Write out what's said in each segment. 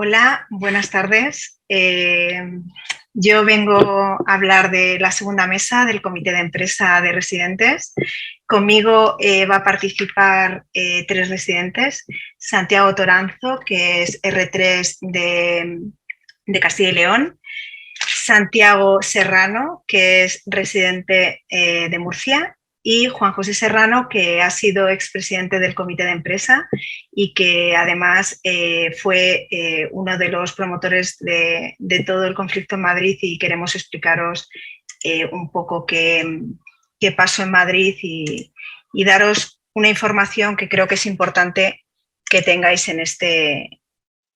Hola, buenas tardes. Yo vengo a hablar de la segunda mesa del Comité de Empresa de Residentes. Conmigo va a participar tres residentes. Santiago Toranzo, que es R3 de Castilla y León. Santiago Serrano, que es residente de Murcia. Y Juan José Serrano, que ha sido expresidente del Comité de Empresa y que además fue uno de los promotores de todo el conflicto en Madrid, y queremos explicaros un poco qué pasó en Madrid y daros una información que creo que es importante que tengáis en este.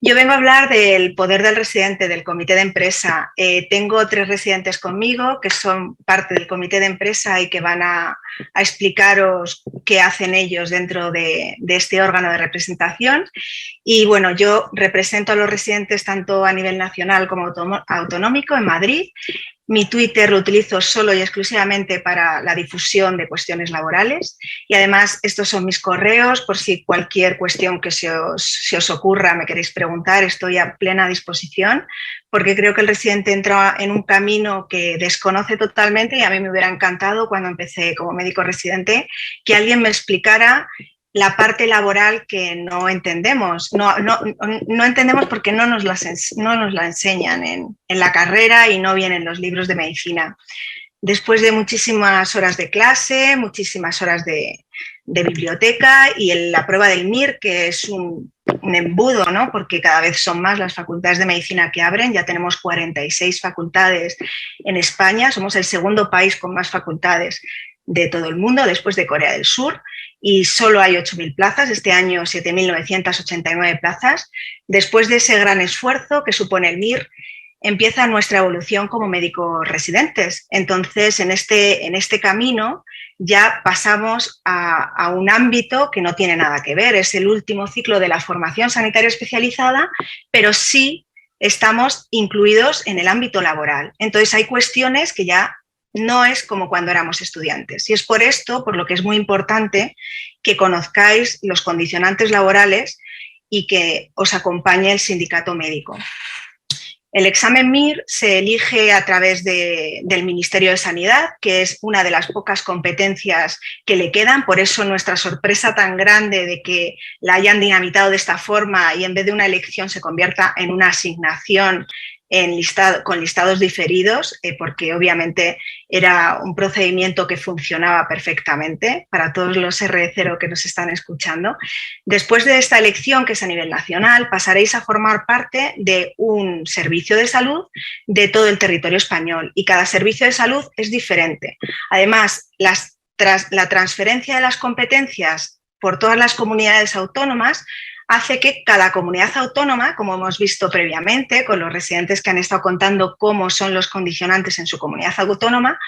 Yo vengo a hablar del poder del residente, del comité de empresa. Tengo tres residentes conmigo que son parte del comité de empresa y que van a explicaros qué hacen ellos dentro de este órgano de representación. Y bueno, yo represento a los residentes tanto a nivel nacional como autonómico en Madrid. Mi Twitter lo utilizo solo y exclusivamente para la difusión de cuestiones laborales, y además estos son mis correos por si cualquier cuestión que se os ocurra me queréis preguntar. Estoy a plena disposición porque creo que el residente entra en un camino que desconoce totalmente, y a mí me hubiera encantado cuando empecé como médico residente que alguien me explicara la parte laboral que no entendemos. No entendemos porque no nos la enseñan en la carrera y no vienen los libros de medicina. Después de muchísimas horas de clase, muchísimas horas de biblioteca y la prueba del MIR, que es un embudo, ¿no? Porque cada vez son más las facultades de medicina que abren. Ya tenemos 46 facultades en España, somos el segundo país con más facultades de todo el mundo, después de Corea del Sur, y solo hay 8.000 plazas, este año 7.989 plazas. Después de ese gran esfuerzo que supone el MIR, empieza nuestra evolución como médicos residentes. Entonces, en este camino ya pasamos a un ámbito que no tiene nada que ver, es el último ciclo de la formación sanitaria especializada, pero sí estamos incluidos en el ámbito laboral. Entonces, hay cuestiones que ya no es como cuando éramos estudiantes. Y es por esto, por lo que es muy importante que conozcáis los condicionantes laborales y que os acompañe el sindicato médico. El examen MIR se elige a través del Ministerio de Sanidad, que es una de las pocas competencias que le quedan. Por eso nuestra sorpresa tan grande de que la hayan dinamitado de esta forma y en vez de una elección se convierta en una asignación con listados diferidos, porque obviamente era un procedimiento que funcionaba perfectamente para todos los R0 que nos están escuchando. Después de esta elección, que es a nivel nacional, pasaréis a formar parte de un servicio de salud de todo el territorio español, y cada servicio de salud es diferente. Además, la transferencia de las competencias por todas las comunidades autónomas hace que cada comunidad autónoma, como hemos visto previamente con los residentes que han estado contando cómo son los condicionantes en su comunidad autónoma,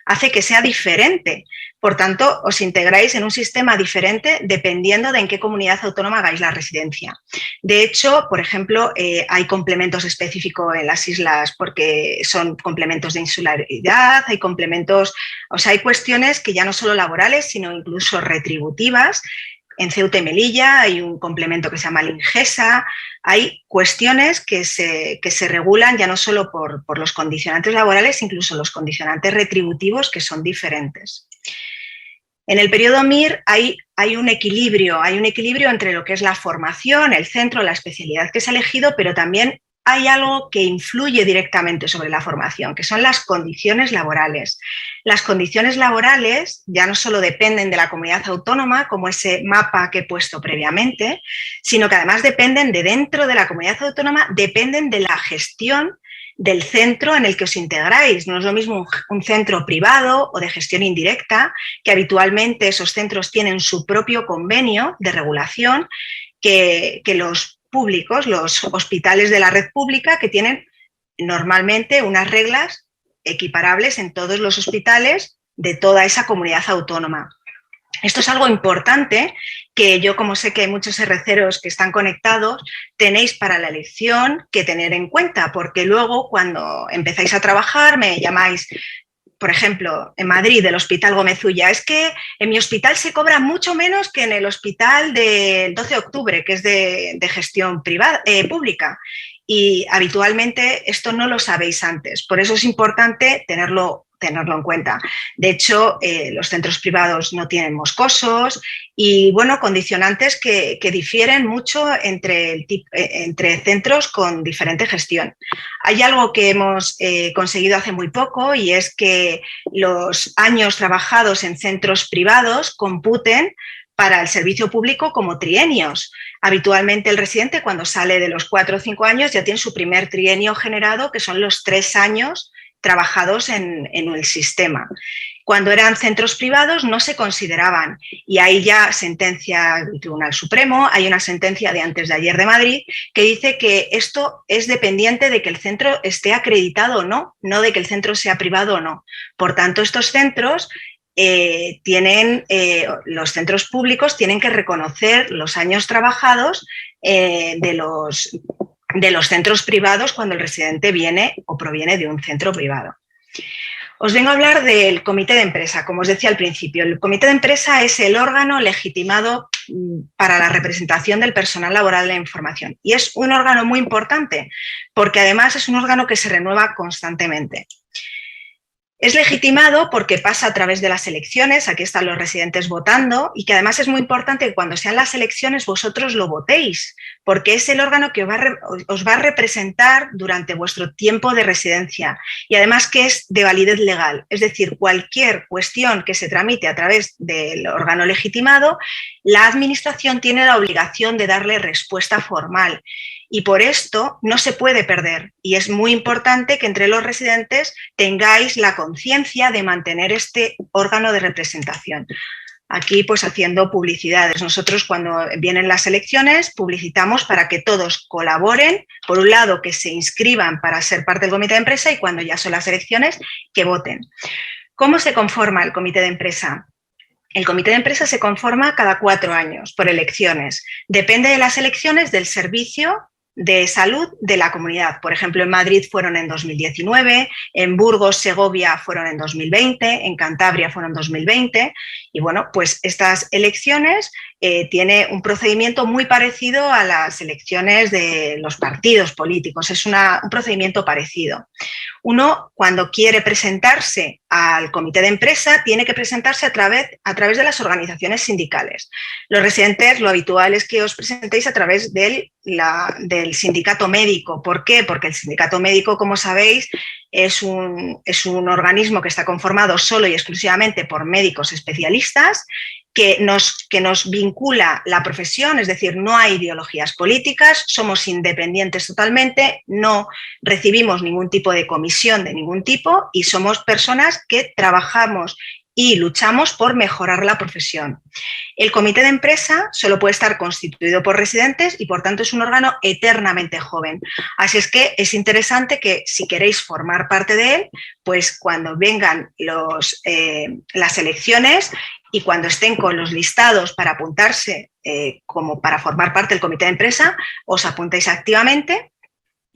hace que sea diferente. Por tanto, os integráis en un sistema diferente dependiendo de en qué comunidad autónoma hagáis la residencia. De hecho, por ejemplo, hay complementos específicos en las islas porque son complementos de insularidad, hay complementos, o sea, hay cuestiones que ya no solo laborales, sino incluso retributivas. En Ceuta y Melilla hay un complemento que se llama Lingesa. Hay cuestiones que se regulan ya no solo por los condicionantes laborales, incluso los condicionantes retributivos, que son diferentes. En el periodo MIR hay un equilibrio entre lo que es la formación, el centro, la especialidad que se ha elegido, pero también hay algo que influye directamente sobre la formación, que son las condiciones laborales. Las condiciones laborales ya no solo dependen de la comunidad autónoma, como ese mapa que he puesto previamente, sino que además dependen de dentro de la comunidad autónoma, dependen de la gestión del centro en el que os integráis. No es lo mismo un centro privado o de gestión indirecta, que habitualmente esos centros tienen su propio convenio de regulación, que los públicos, los hospitales de la red pública, que tienen normalmente unas reglas equiparables en todos los hospitales de toda esa comunidad autónoma. Esto es algo importante que yo, como sé que hay muchos R0s que están conectados, tenéis para la elección que tener en cuenta, porque luego cuando empezáis a trabajar me llamáis, por ejemplo, en Madrid, del Hospital Gómez Ulla, es que en mi hospital se cobra mucho menos que en el hospital del 12 de octubre, que es de gestión pública. y habitualmente esto no lo sabéis antes. Por eso es importante tenerlo en cuenta. De hecho, los centros privados no tienen moscosos y, bueno, condicionantes que difieren mucho entre centros con diferente gestión. Hay algo que hemos conseguido hace muy poco y es que los años trabajados en centros privados computen para el servicio público como trienios. Habitualmente el residente, cuando sale de los 4 o 5 años, ya tiene su primer trienio generado, que son los 3 años trabajados en el sistema. Cuando eran centros privados no se consideraban, y hay ya sentencia del Tribunal Supremo, hay una sentencia de antes de ayer de Madrid que dice que esto es dependiente de que el centro esté acreditado o no, no de que el centro sea privado o no. Por tanto, estos centros los centros públicos tienen que reconocer los años trabajados de los centros privados cuando el residente viene o proviene de un centro privado. Os vengo a hablar del comité de empresa. Como os decía al principio, el comité de empresa es el órgano legitimado para la representación del personal laboral de la información y es un órgano muy importante porque además es un órgano que se renueva constantemente. Es legitimado porque pasa a través de las elecciones, aquí están los residentes votando, y que además es muy importante que cuando sean las elecciones vosotros lo votéis, porque es el órgano que os va a representar durante vuestro tiempo de residencia y además que es de validez legal, es decir, cualquier cuestión que se tramite a través del órgano legitimado, la administración tiene la obligación de darle respuesta formal. Y por esto no se puede perder y es muy importante que entre los residentes tengáis la conciencia de mantener este órgano de representación. Aquí pues haciendo publicidades. Nosotros cuando vienen las elecciones publicitamos para que todos colaboren, por un lado que se inscriban para ser parte del comité de empresa y cuando ya son las elecciones que voten. ¿Cómo se conforma el comité de empresa? El comité de empresa se conforma cada 4 años por elecciones. Depende de las elecciones del servicio de salud de la comunidad. Por ejemplo, en Madrid fueron en 2019, en Burgos, Segovia fueron en 2020, en Cantabria fueron en 2020 y bueno, pues estas elecciones tiene un procedimiento muy parecido a las elecciones de los partidos políticos, es un procedimiento parecido. Uno, cuando quiere presentarse al comité de empresa, tiene que presentarse a través de las organizaciones sindicales. Los residentes, lo habitual es que os presentéis a través del sindicato médico. ¿Por qué? Porque el sindicato médico, como sabéis, es un organismo que está conformado solo y exclusivamente por médicos especialistas que nos vincula la profesión, es decir, no hay ideologías políticas, somos independientes totalmente, no recibimos ningún tipo de comisión de ningún tipo y somos personas que trabajamos y luchamos por mejorar la profesión. El comité de empresa solo puede estar constituido por residentes y por tanto es un órgano eternamente joven. Así es que es interesante que si queréis formar parte de él, pues cuando vengan las elecciones y cuando estén con los listados para apuntarse como para formar parte del comité de empresa, os apuntéis activamente.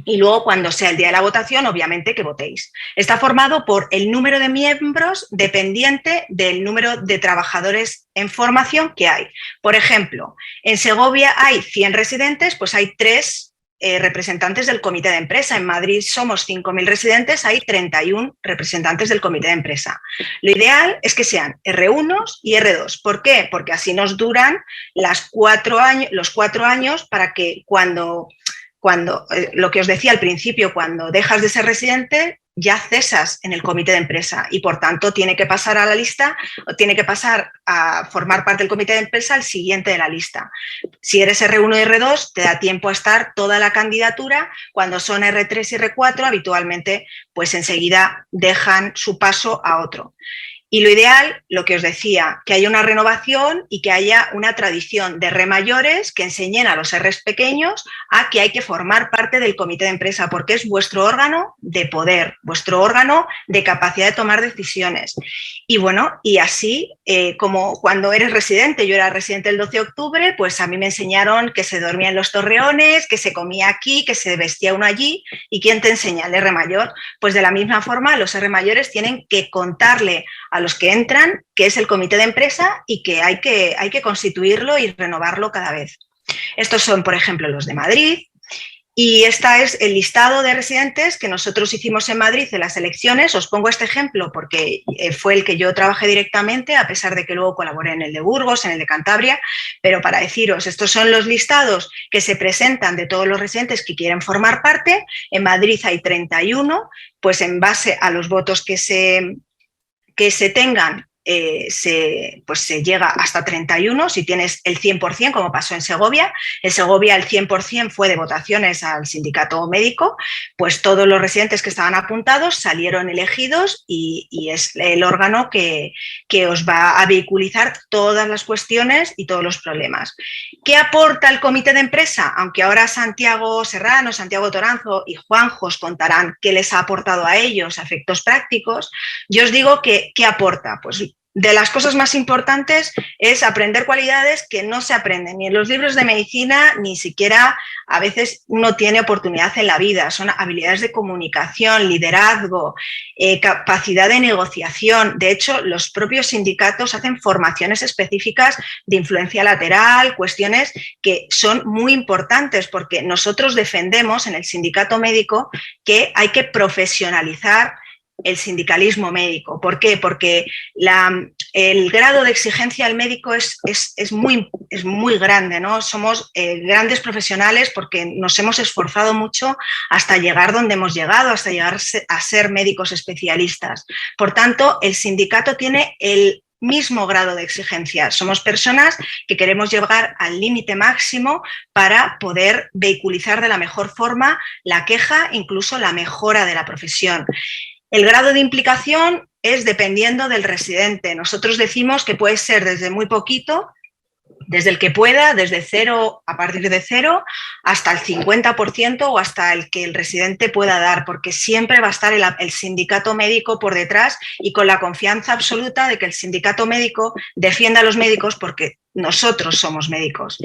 Y luego, cuando sea el día de la votación, obviamente que votéis. Está formado por el número de miembros dependiente del número de trabajadores en formación que hay. Por ejemplo, en Segovia hay 100 residentes, pues hay 3 representantes del comité de empresa. En Madrid somos 5.000 residentes, hay 31 representantes del comité de empresa. Lo ideal es que sean R1 y R2. ¿Por qué? Porque así nos duran los 4 años para que cuando lo que os decía al principio, cuando dejas de ser residente, ya cesas en el comité de empresa y por tanto tiene que pasar a la lista o tiene que pasar a formar parte del comité de empresa al siguiente de la lista. Si eres R1 y R2, te da tiempo a estar toda la candidatura. Cuando son R3 y R4, habitualmente pues enseguida dejan su paso a otro. Y lo ideal, lo que os decía, que haya una renovación y que haya una tradición de R mayores que enseñen a los Rs pequeños a que hay que formar parte del comité de empresa porque es vuestro órgano de poder, vuestro órgano de capacidad de tomar decisiones. Y bueno, y así como cuando eres residente, yo era residente el 12 de octubre, pues a mí me enseñaron que se dormía en los torreones, que se comía aquí, que se vestía uno allí. ¿Y quién te enseña? El R mayor. Pues de la misma forma, los R mayores tienen que contarle a los que entran, que es el comité de empresa y que hay que constituirlo y renovarlo cada vez. Estos son, por ejemplo, los de Madrid Y este es el listado de residentes que nosotros hicimos en Madrid en las elecciones. Os pongo este ejemplo porque fue el que yo trabajé directamente, a pesar de que luego colaboré en el de Burgos, en el de Cantabria, pero para deciros, estos son los listados que se presentan de todos los residentes que quieren formar parte. En Madrid hay 31, pues en base a los votos que se tengan, se llega hasta 31, si tienes el 100%, como pasó en Segovia. En Segovia el 100% fue de votaciones al sindicato médico, pues todos los residentes que estaban apuntados salieron elegidos y es el órgano que os va a vehiculizar todas las cuestiones y todos los problemas. ¿Qué aporta el comité de empresa? Aunque ahora Santiago Serrano, Santiago Toranzo y Juanjo os contarán qué les ha aportado a ellos a efectos prácticos, yo os digo que ¿qué aporta? Pues de las cosas más importantes es aprender cualidades que no se aprenden ni en los libros de medicina, ni siquiera a veces uno tiene oportunidad en la vida. Son habilidades de comunicación, liderazgo, capacidad de negociación. De hecho, los propios sindicatos hacen formaciones específicas de influencia lateral, cuestiones que son muy importantes porque nosotros defendemos en el sindicato médico que hay que profesionalizar el sindicalismo médico. ¿Por qué? Porque el grado de exigencia del médico es muy grande, ¿no? Somos grandes profesionales porque nos hemos esforzado mucho hasta llegar donde hemos llegado, hasta llegar a ser médicos especialistas. Por tanto, el sindicato tiene el mismo grado de exigencia. Somos personas que queremos llegar al límite máximo para poder vehiculizar de la mejor forma la queja, incluso la mejora de la profesión. El grado de implicación es dependiendo del residente. Nosotros decimos que puede ser desde muy poquito, desde el que pueda, desde cero, a partir de cero, hasta el 50% o hasta el que el residente pueda dar, porque siempre va a estar el sindicato médico por detrás y con la confianza absoluta de que el sindicato médico defienda a los médicos porque nosotros somos médicos.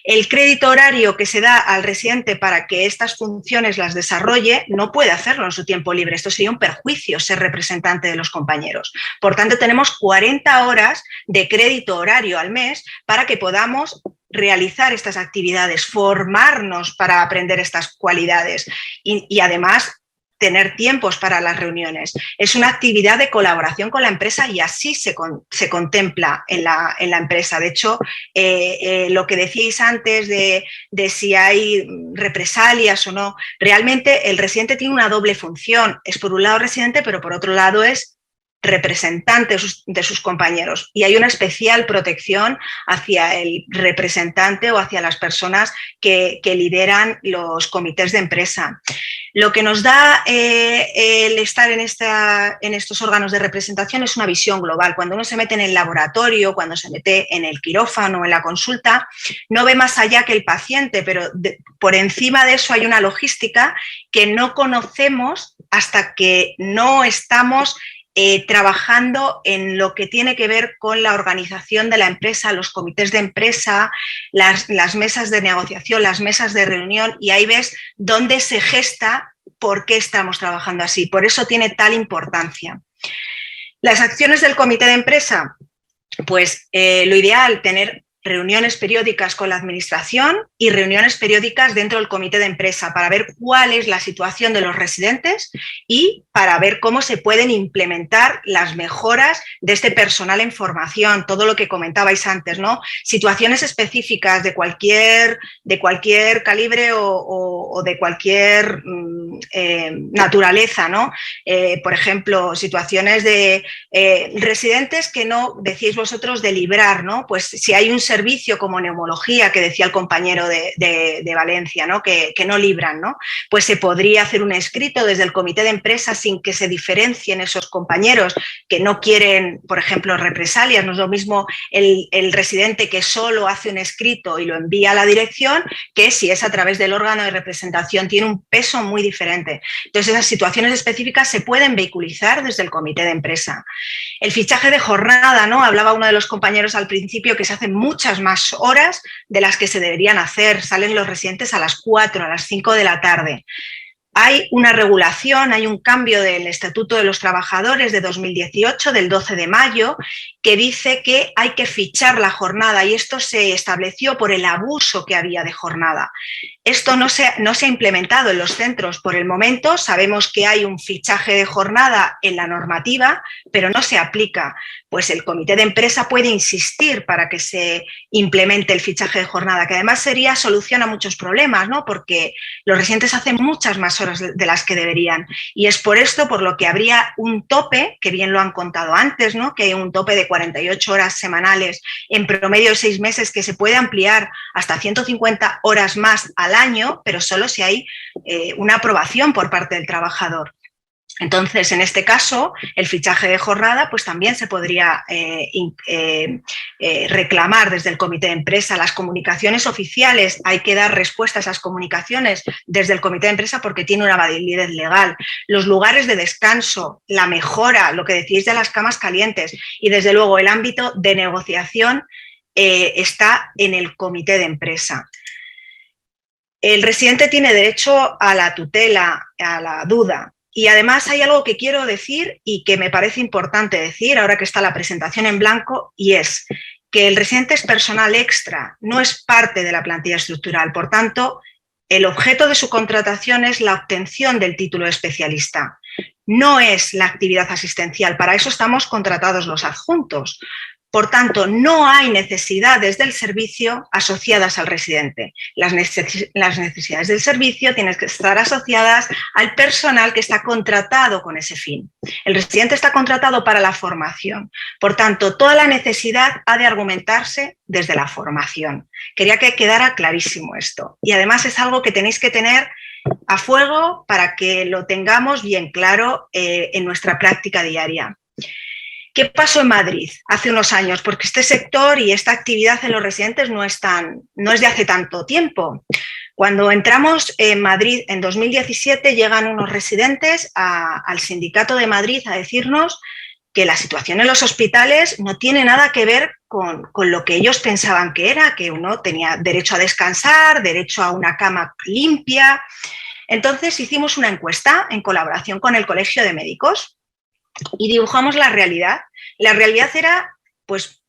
El crédito horario que se da al residente para que estas funciones las desarrolle no puede hacerlo en su tiempo libre. Esto sería un perjuicio, ser representante de los compañeros. Por tanto, tenemos 40 horas de crédito horario al mes para que podamos realizar estas actividades, formarnos para aprender estas cualidades y además tener tiempos para las reuniones. Es una actividad de colaboración con la empresa y así se contempla en la empresa. De hecho, lo que decíais antes de si hay represalias o no, realmente el residente tiene una doble función. Es por un lado residente, pero por otro lado es representante de sus compañeros y hay una especial protección hacia el representante o hacia las personas que lideran los comités de empresa. Lo que nos da el estar en estos órganos de representación es una visión global. Cuando uno se mete en el laboratorio, cuando se mete en el quirófano, en la consulta, no ve más allá que el paciente, pero por encima de eso hay una logística que no conocemos hasta que no estamos trabajando en lo que tiene que ver con la organización de la empresa, los comités de empresa, las mesas de negociación, las mesas de reunión, y ahí ves dónde se gesta por qué estamos trabajando así. Por eso tiene tal importancia. Las acciones del comité de empresa, pues lo ideal, tener reuniones periódicas con la administración y reuniones periódicas dentro del comité de empresa para ver cuál es la situación de los residentes y para ver cómo se pueden implementar las mejoras de este personal en formación, todo lo que comentabais antes, ¿no? Situaciones específicas de cualquier calibre o de cualquier naturaleza, ¿no? Por ejemplo, situaciones de residentes que no, decís vosotros, de librar, ¿no? Pues si hay un servicio como neumología, que decía el compañero de Valencia, ¿no? Que no libran, ¿no? Pues se podría hacer un escrito desde el comité de empresa sin que se diferencien esos compañeros que no quieren, por ejemplo, represalias. No es lo mismo el residente que solo hace un escrito y lo envía a la dirección que si es a través del órgano de representación. Tiene un peso muy diferente. Entonces, esas situaciones específicas se pueden vehiculizar desde el comité de empresa. El fichaje de jornada, ¿no? Hablaba uno de los compañeros al principio que se hacen muchas más horas de las que se deberían hacer. Salen los residentes a las 4, a las 5 de la tarde. Hay una regulación, hay un cambio del Estatuto de los Trabajadores de 2018, del 12 de mayo, que dice que hay que fichar la jornada y esto se estableció por el abuso que había de jornada. Esto no se ha implementado en los centros por el momento. Sabemos que hay un fichaje de jornada en la normativa, pero no se aplica. Pues el comité de empresa puede insistir para que se implemente el fichaje de jornada, que además sería solución a muchos problemas, ¿no? Porque los residentes hacen muchas más horas de las que deberían. Y es por esto por lo que habría un tope, que bien lo han contado antes, ¿no? Que hay un tope de 48 horas semanales en promedio de 6 meses, que se puede ampliar hasta 150 horas más al año, pero solo si hay una aprobación por parte del trabajador. Entonces, en este caso, el fichaje de jornada pues también se podría reclamar desde el comité de empresa. Las comunicaciones oficiales, hay que dar respuesta a esas comunicaciones desde el comité de empresa porque tiene una validez legal. Los lugares de descanso, la mejora, lo que decís de las camas calientes y desde luego el ámbito de negociación está en el comité de empresa. El residente tiene derecho a la tutela, a la duda. Y además hay algo que quiero decir y que me parece importante decir ahora que está la presentación en blanco, y es que el residente es personal extra, no es parte de la plantilla estructural. Por tanto, el objeto de su contratación es la obtención del título de especialista. No es la actividad asistencial, para eso estamos contratados los adjuntos. Por tanto, no hay necesidades del servicio asociadas al residente. Las necesidades del servicio tienen que estar asociadas al personal que está contratado con ese fin. El residente está contratado para la formación. Por tanto, toda la necesidad ha de argumentarse desde la formación. Quería que quedara clarísimo esto. Y además es algo que tenéis que tener a fuego para que lo tengamos bien claro en nuestra práctica diaria. ¿Qué pasó en Madrid hace unos años? Porque este sector y esta actividad en los residentes no es de hace tanto tiempo. Cuando entramos en Madrid en 2017 llegan unos residentes al Sindicato de Madrid a decirnos que la situación en los hospitales no tiene nada que ver con lo que ellos pensaban que era, que uno tenía derecho a descansar, derecho a una cama limpia. Entonces hicimos una encuesta en colaboración con el Colegio de Médicos y dibujamos la realidad. La realidad era pues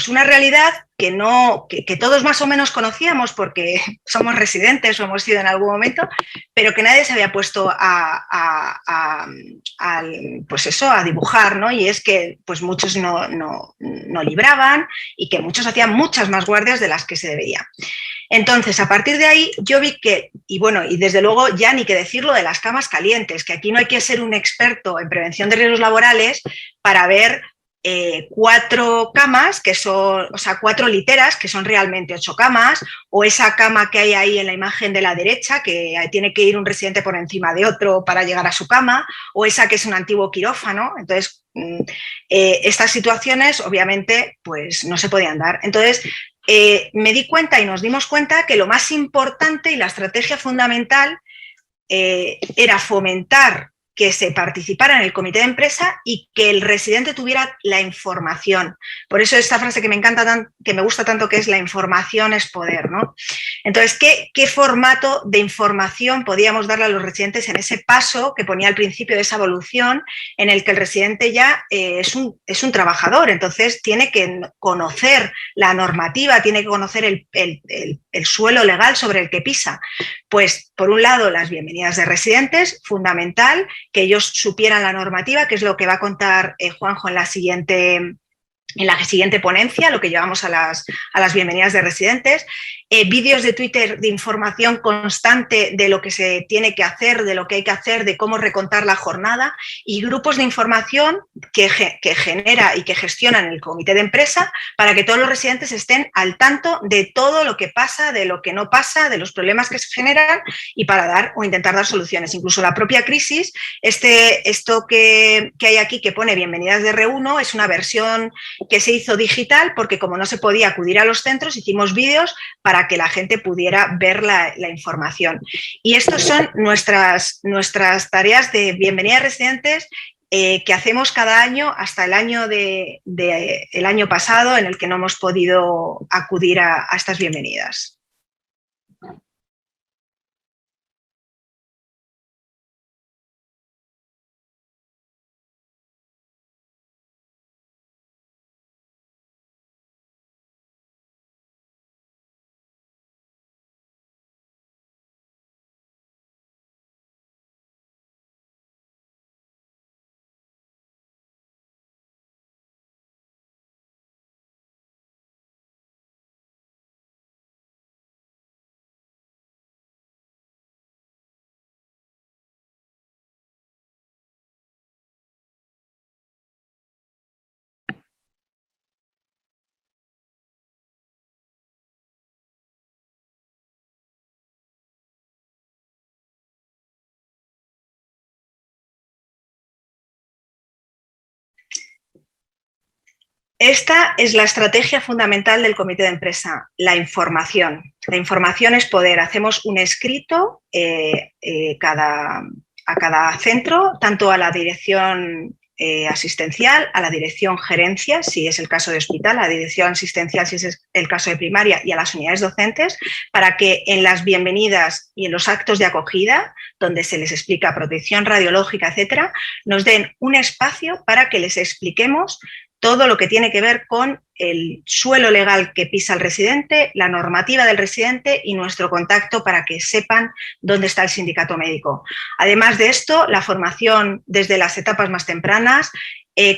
una realidad que todos más o menos conocíamos porque somos residentes o hemos sido en algún momento, pero que nadie se había puesto a dibujar, ¿no? Y es que pues muchos no libraban y que muchos hacían muchas más guardias de las que se debía. Entonces, a partir de ahí, yo vi que, y desde luego ya ni que decirlo de las camas calientes, que aquí no hay que ser un experto en prevención de riesgos laborales para ver 4 camas, que son, 4 literas, que son realmente 8 camas, o esa cama que hay ahí en la imagen de la derecha, que tiene que ir un residente por encima de otro para llegar a su cama, o esa que es un antiguo quirófano. Entonces, estas situaciones, obviamente, pues no se podían dar. Entonces, me di cuenta y nos dimos cuenta que lo más importante y la estrategia fundamental era fomentar que se participara en el comité de empresa y que el residente tuviera la información. Por eso esta frase que me encanta, que me gusta tanto, que es la información es poder, ¿no? Entonces, ¿qué formato de información podíamos darle a los residentes en ese paso que ponía al principio de esa evolución en el que el residente ya es un trabajador? Entonces, tiene que conocer la normativa, tiene que conocer el suelo legal sobre el que pisa. Pues, por un lado, las bienvenidas de residentes, fundamental, que ellos supieran la normativa, que es lo que va a contar Juanjo en la siguiente ponencia, lo que llevamos a las bienvenidas de residentes, vídeos de Twitter de información constante de lo que se tiene que hacer, de lo que hay que hacer, de cómo recontar la jornada, y grupos de información que genera y que gestionan el comité de empresa para que todos los residentes estén al tanto de todo lo que pasa, de lo que no pasa, de los problemas que se generan y para dar o intentar dar soluciones. Incluso la propia crisis, esto que hay aquí que pone bienvenidas de R1 es una versión que se hizo digital porque como no se podía acudir a los centros, hicimos vídeos para que la gente pudiera ver la información. Y estas son nuestras tareas de bienvenida a residentes que hacemos cada año hasta el año el año pasado, en el que no hemos podido acudir a estas bienvenidas. Esta es la estrategia fundamental del comité de empresa, la información. La información es poder. Hacemos un escrito a cada centro, tanto a la dirección asistencial, a la dirección gerencia, si es el caso de hospital, a la dirección asistencial, si es el caso de primaria, y a las unidades docentes, para que en las bienvenidas y en los actos de acogida, donde se les explica protección radiológica, etcétera, nos den un espacio para que les expliquemos todo lo que tiene que ver con el suelo legal que pisa el residente, la normativa del residente y nuestro contacto para que sepan dónde está el sindicato médico. Además de esto, la formación desde las etapas más tempranas,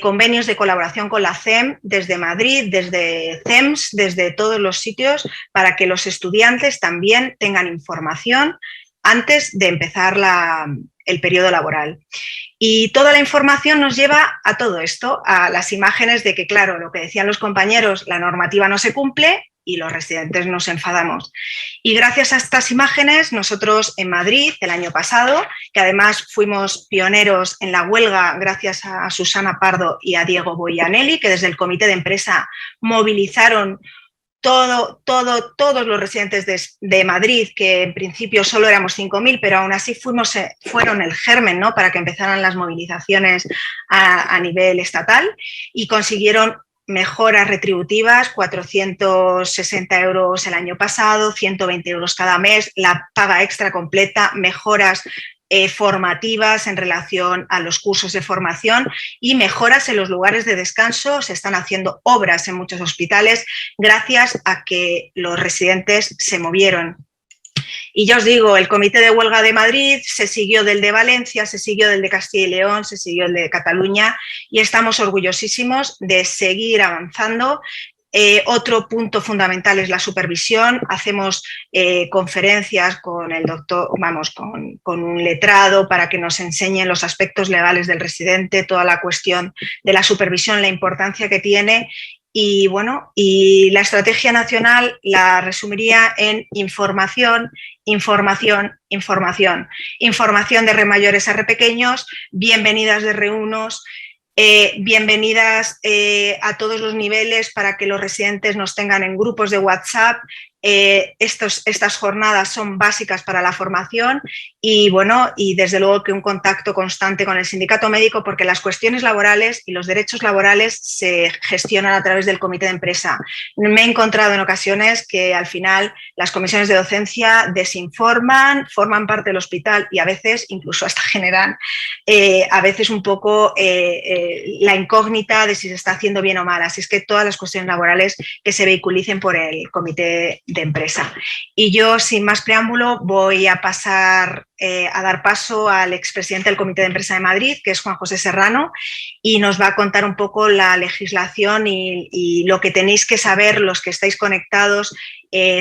convenios de colaboración con la CEM desde Madrid, desde CEMS, desde todos los sitios, para que los estudiantes también tengan información antes de empezar el periodo laboral. Y toda la información nos lleva a todo esto, a las imágenes de que, claro, lo que decían los compañeros, la normativa no se cumple y los residentes nos enfadamos. Y gracias a estas imágenes, nosotros en Madrid, el año pasado, que además fuimos pioneros en la huelga gracias a Susana Pardo y a Diego Boyanelli, que desde el comité de empresa movilizaron todos los residentes de Madrid, que en principio solo éramos 5.000, pero aún así fueron el germen, ¿no?, para que empezaran las movilizaciones a nivel estatal, y consiguieron mejoras retributivas, 460 euros el año pasado, 120 euros cada mes, la paga extra completa, mejoras formativas en relación a los cursos de formación y mejoras en los lugares de descanso. Se están haciendo obras en muchos hospitales gracias a que los residentes se movieron. Y ya os digo, el comité de huelga de Madrid se siguió del de Valencia, se siguió del de Castilla y León, se siguió el de Cataluña, y estamos orgullosísimos de seguir avanzando. Otro punto fundamental es la supervisión. Hacemos conferencias con el doctor, con un letrado para que nos enseñen los aspectos legales del residente, toda la cuestión de la supervisión, la importancia que tiene. Y bueno, y la estrategia nacional la resumiría en información, información, información. Información de R mayores a R pequeños, bienvenidas de R1s, bienvenidas a todos los niveles para que los residentes nos tengan en grupos de WhatsApp. Estas jornadas son básicas para la formación y, bueno, y desde luego que un contacto constante con el sindicato médico, porque las cuestiones laborales y los derechos laborales se gestionan a través del comité de empresa. Me he encontrado en ocasiones que al final las comisiones de docencia desinforman, forman parte del hospital y a veces incluso hasta generan a veces un poco la incógnita de si se está haciendo bien o mal. Así es que todas las cuestiones laborales que se vehiculicen por el comité de empresa. Y yo, sin más preámbulo, voy a pasar a dar paso al expresidente del Comité de Empresa de Madrid, que es Juan José Serrano, y nos va a contar un poco la legislación y lo que tenéis que saber los que estáis conectados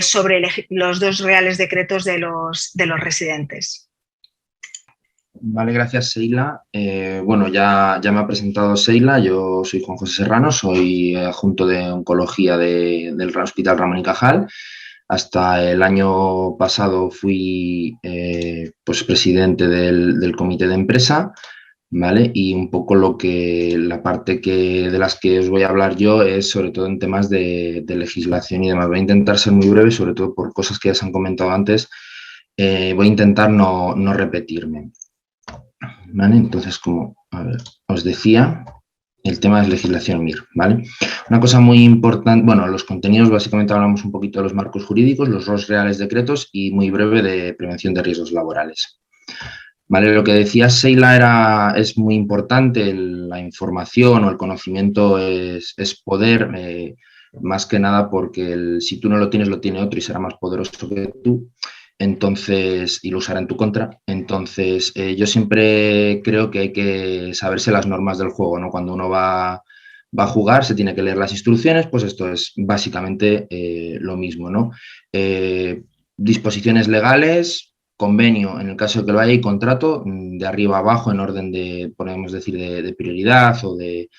sobre los dos reales decretos de los residentes. Vale, gracias, Seila. Bueno, ya me ha presentado Seila. Yo soy Juan José Serrano, soy adjunto de oncología del Hospital Ramón y Cajal. Hasta el año pasado fui pues presidente del comité de empresa, ¿vale? Y un poco la parte de las que os voy a hablar yo es sobre todo en temas de legislación y demás. Voy a intentar ser muy breve, sobre todo por cosas que ya se han comentado antes. Voy a intentar no repetirme. ¿Vale? Entonces, como os decía, el tema es legislación MIR, ¿vale? Una cosa muy importante, bueno, los contenidos básicamente hablamos un poquito de los marcos jurídicos, los dos reales decretos y muy breve de prevención de riesgos laborales. ¿Vale? Lo que decía Seila es muy importante, la información o el conocimiento es poder, más que nada porque si tú no lo tienes, lo tiene otro y será más poderoso que tú. Entonces, y lo usará en tu contra. Entonces, yo siempre creo que hay que saberse las normas del juego, ¿no? Cuando uno va a jugar, se tiene que leer las instrucciones, pues esto es básicamente lo mismo, ¿no? Disposiciones legales, convenio, en el caso de que lo haya, y contrato, de arriba a abajo, en orden podemos decir, de prioridad o de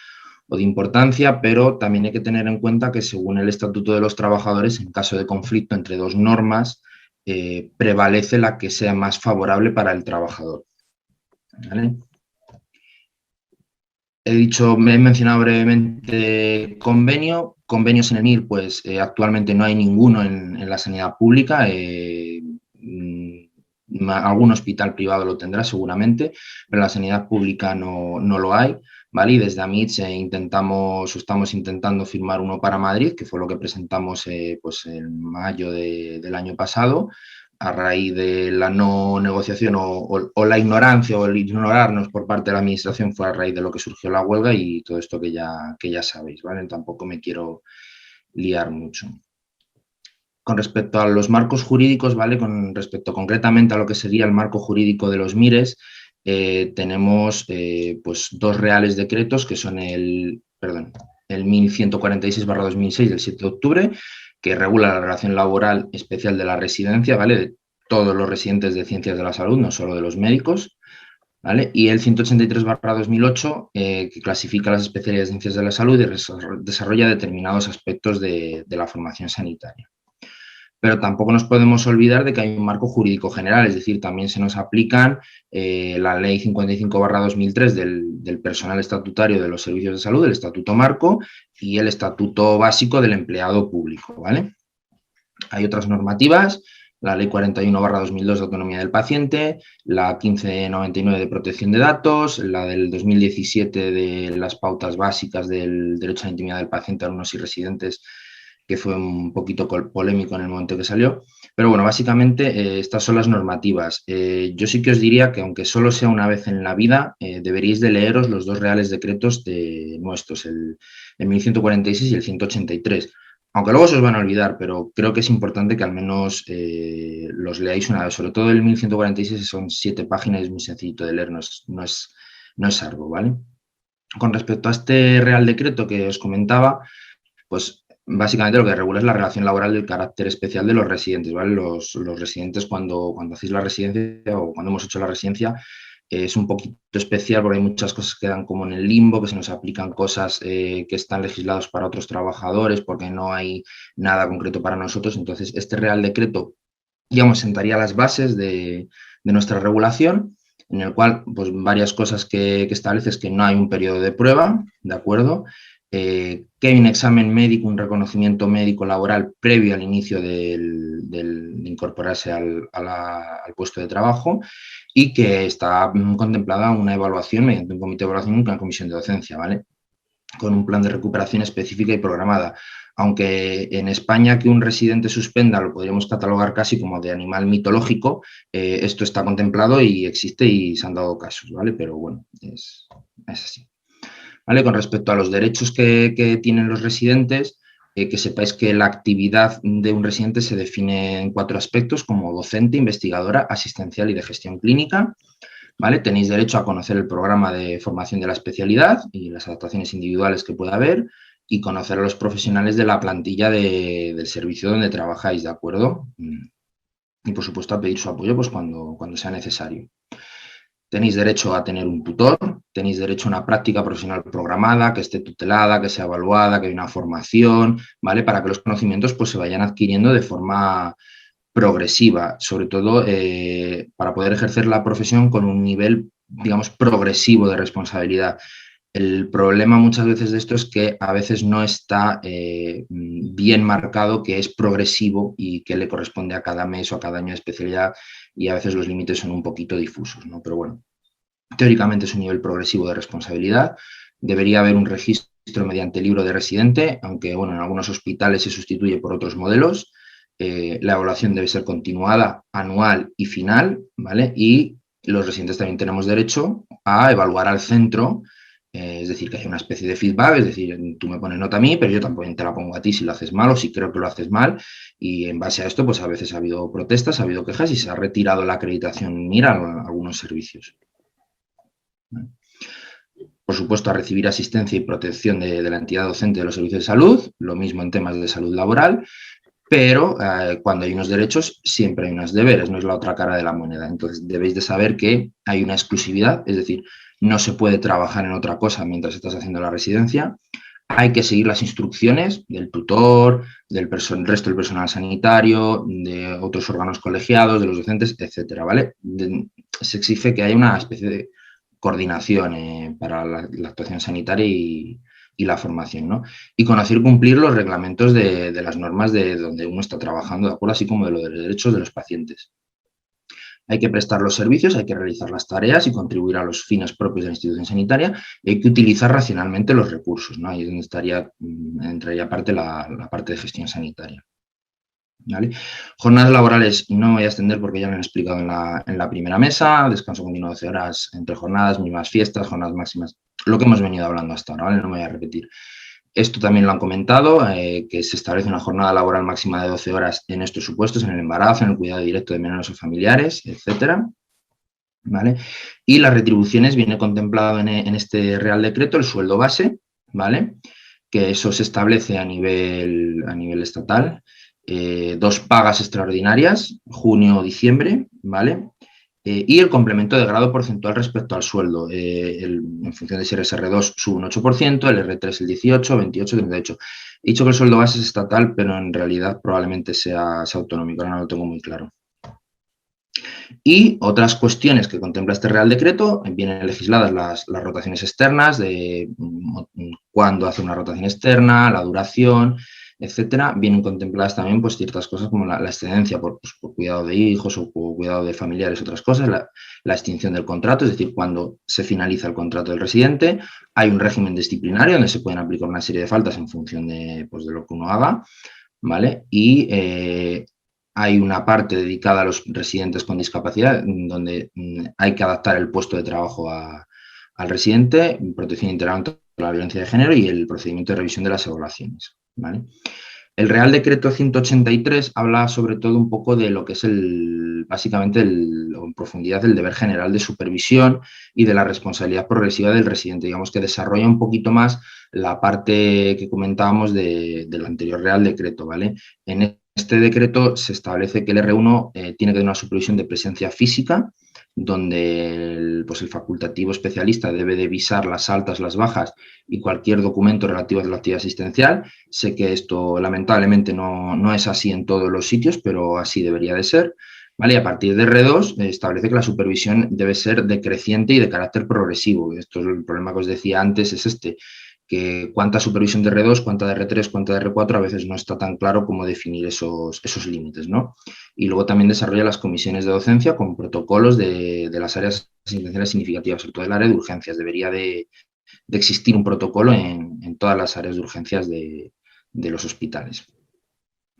importancia, pero también hay que tener en cuenta que según el Estatuto de los Trabajadores, en caso de conflicto entre dos normas, prevalece la que sea más favorable para el trabajador. ¿Vale? he mencionado brevemente convenios en el MIR, pues actualmente no hay ninguno en la sanidad pública. Algún hospital privado lo tendrá seguramente, pero en la sanidad pública no lo hay, ¿vale? Y desde AMITS estamos intentando firmar uno para Madrid, que fue lo que presentamos pues en mayo del año pasado, a raíz de la no negociación o la ignorancia o el ignorarnos por parte de la administración fue a raíz de lo que surgió la huelga y todo esto que ya sabéis, ¿vale? Tampoco me quiero liar mucho. Con respecto a los marcos jurídicos, ¿vale? Con respecto concretamente a lo que sería el marco jurídico de los MIRES, tenemos pues dos reales decretos que son el 1146/2006 del 7 de octubre, que regula la relación laboral especial de la residencia, ¿vale? De todos los residentes de ciencias de la salud, no solo de los médicos, ¿vale? Y el 183/2008, que clasifica las especialidades de ciencias de la salud y desarrolla determinados aspectos de la formación sanitaria. Pero tampoco nos podemos olvidar de que hay un marco jurídico general, es decir, también se nos aplican la Ley 55/2003 del personal estatutario de los servicios de salud, el Estatuto Marco y el Estatuto Básico del Empleado Público, ¿vale? Hay otras normativas, la Ley 41/2002 de Autonomía del Paciente, la 1599 de Protección de Datos, la del 2017 de las pautas básicas del derecho a la intimidad del paciente, alumnos y residentes, que fue un poquito polémico en el momento que salió. Pero bueno, básicamente estas son las normativas. Yo sí que os diría que aunque solo sea una vez en la vida, deberíais de leeros los dos reales decretos de nuestros, el 1146 y el 183. Aunque luego se os van a olvidar, pero creo que es importante que al menos los leáis una vez. Sobre todo el 1146 son 7 páginas, es muy sencillito de leer, no es algo, ¿vale? Con respecto a este real decreto que os comentaba, pues básicamente lo que regula es la relación laboral del carácter especial de los residentes, ¿vale? Los residentes cuando hacéis la residencia o cuando hemos hecho la residencia es un poquito especial porque hay muchas cosas que quedan como en el limbo, que se nos aplican cosas que están legislados para otros trabajadores porque no hay nada concreto para nosotros. Entonces, este Real Decreto, digamos, sentaría las bases de nuestra regulación, en el cual, pues, varias cosas que establece es que no hay un periodo de prueba, ¿de acuerdo? Que hay un examen médico, un reconocimiento médico laboral previo al inicio de incorporarse al puesto de trabajo y que está contemplada una evaluación mediante un comité de evaluación y una comisión de docencia, ¿vale? Con un plan de recuperación específica y programada. Aunque en España que un residente suspenda lo podríamos catalogar casi como de animal mitológico, esto está contemplado y existe y se han dado casos, ¿vale? Pero bueno, es así. ¿Vale? Con respecto a los derechos que tienen los residentes, que sepáis que la actividad de un residente se define en 4 aspectos, como docente, investigadora, asistencial y de gestión clínica. ¿Vale? Tenéis derecho a conocer el programa de formación de la especialidad y las adaptaciones individuales que pueda haber y conocer a los profesionales de la plantilla del servicio donde trabajáis, ¿de acuerdo? Y, por supuesto, a pedir su apoyo pues, cuando sea necesario. Tenéis derecho a tener un tutor, tenéis derecho a una práctica profesional programada, que esté tutelada, que sea evaluada, que haya una formación, ¿vale? Para que los conocimientos pues, se vayan adquiriendo de forma progresiva, sobre todo para poder ejercer la profesión con un nivel, digamos, progresivo de responsabilidad. El problema muchas veces de esto es que a veces no está bien marcado que es progresivo y que le corresponde a cada mes o a cada año de especialidad y a veces los límites son un poquito difusos, ¿no? Pero bueno, teóricamente es un nivel progresivo de responsabilidad. Debería haber un registro mediante libro de residente, aunque bueno, en algunos hospitales se sustituye por otros modelos. La evaluación debe ser continuada, anual y final, ¿vale? Y los residentes también tenemos derecho a evaluar al centro, es decir, que hay una especie de feedback, es decir, tú me pones nota a mí, pero yo tampoco te la pongo a ti si lo haces mal o si creo que lo haces mal, y en base a esto, pues a veces ha habido protestas, ha habido quejas y se ha retirado la acreditación MIR a algunos servicios. Por supuesto, a recibir asistencia y protección de la entidad docente de los servicios de salud, lo mismo en temas de salud laboral, pero cuando hay unos derechos siempre hay unos deberes, no es la otra cara de la moneda. Entonces debéis de saber que hay una exclusividad, es decir, no se puede trabajar en otra cosa mientras estás haciendo la residencia. Hay que seguir las instrucciones del tutor, del resto del personal sanitario, de otros órganos colegiados, de los docentes, etcétera, ¿vale? Se exige que haya una especie de coordinación para la actuación sanitaria y la formación, ¿no? Y conocer y cumplir los reglamentos de las normas de donde uno está trabajando, ¿de acuerdo? Así como de los derechos de los pacientes. Hay que prestar los servicios, hay que realizar las tareas y contribuir a los fines propios de la institución sanitaria y hay que utilizar racionalmente los recursos, ¿no? Ahí es donde entraría parte la parte de gestión sanitaria. ¿Vale? Jornadas laborales no me voy a extender porque ya me han explicado en la primera mesa, descanso continuo de 12 horas entre jornadas, mínimas fiestas, jornadas máximas, lo que hemos venido hablando hasta ahora, ¿vale? No me voy a repetir. Esto también lo han comentado, que se establece una jornada laboral máxima de 12 horas en estos supuestos, en el embarazo, en el cuidado directo de menores o familiares, etcétera. ¿Vale? Y las retribuciones viene contemplado en este Real Decreto el sueldo base, ¿vale? Que eso se establece a nivel estatal. 2 pagas extraordinarias, junio o diciembre, ¿vale? Y el complemento de grado porcentual respecto al sueldo. En función de si eres R2 sube un 8%, el R3 el 18, 28, 38. He dicho que el sueldo base es estatal, pero en realidad probablemente sea autonómico, ahora no lo tengo muy claro. Y otras cuestiones que contempla este Real Decreto, vienen legisladas las rotaciones externas, de cuándo hace una rotación externa, la duración, etcétera. Vienen contempladas también pues, ciertas cosas como la excedencia por cuidado de hijos o por cuidado de familiares, otras cosas, la extinción del contrato, es decir, cuando se finaliza el contrato del residente, hay un régimen disciplinario donde se pueden aplicar una serie de faltas en función de, pues, de lo que uno haga, ¿vale? Y hay una parte dedicada a los residentes con discapacidad donde hay que adaptar el puesto de trabajo al residente, protección integral contra la violencia de género y el procedimiento de revisión de las evaluaciones, ¿vale? El Real Decreto 183 habla sobre todo un poco de lo que es básicamente en profundidad el deber general de supervisión y de la responsabilidad progresiva del residente. Digamos que desarrolla un poquito más la parte que comentábamos del anterior Real Decreto, ¿vale? En este decreto se establece que el R1 tiene que tener una supervisión de presencia física, donde el facultativo especialista debe de visar las altas, las bajas y cualquier documento relativo a la actividad asistencial. Sé que esto lamentablemente no es así en todos los sitios, pero así debería de ser. ¿Vale? Y a partir de R2 establece que la supervisión debe ser decreciente y de carácter progresivo. Esto es el problema que os decía antes, es que cuánta supervisión de R2, cuánta de R3, cuánta de R4, a veces no está tan claro cómo definir esos límites, ¿no? Y luego también desarrolla las comisiones de docencia con protocolos de las áreas asistenciales significativas, sobre todo el área de urgencias. Debería de existir un protocolo en todas las áreas de urgencias de los hospitales,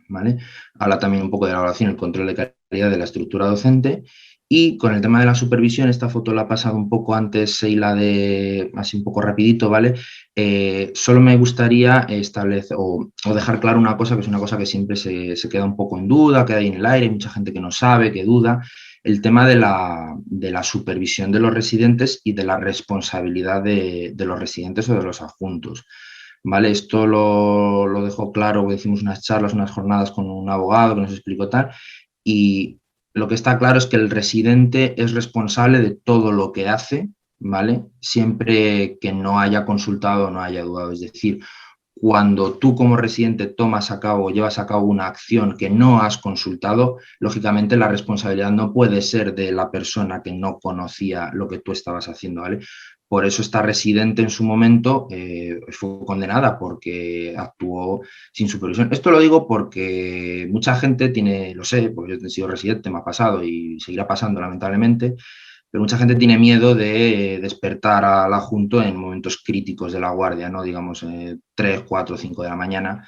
¿vale? Habla también un poco de la evaluación y el control de calidad de la estructura docente. Y con el tema de la supervisión, esta foto la ha pasado un poco antes, Seila, así un poco rapidito, ¿vale? Solo me gustaría establecer o dejar claro una cosa, que es una cosa que siempre se queda un poco en duda, queda ahí en el aire, hay mucha gente que no sabe, que duda, el tema de la supervisión de los residentes y de la responsabilidad de los residentes o de los adjuntos. ¿Vale? Esto lo dejó claro, hicimos unas charlas, unas jornadas con un abogado que nos explicó tal, y lo que está claro es que el residente es responsable de todo lo que hace, ¿vale? Siempre que no haya consultado o no haya dudado. Es decir, cuando tú como residente tomas a cabo o llevas a cabo una acción que no has consultado, lógicamente la responsabilidad no puede ser de la persona que no conocía lo que tú estabas haciendo, ¿vale? Por eso esta residente en su momento fue condenada porque actuó sin supervisión. Esto lo digo porque mucha gente tiene, lo sé, porque yo he sido residente, me ha pasado y seguirá pasando lamentablemente, pero mucha gente tiene miedo de despertar al adjunto en momentos críticos de la guardia, ¿no? Digamos, 3, 4, 5 de la mañana.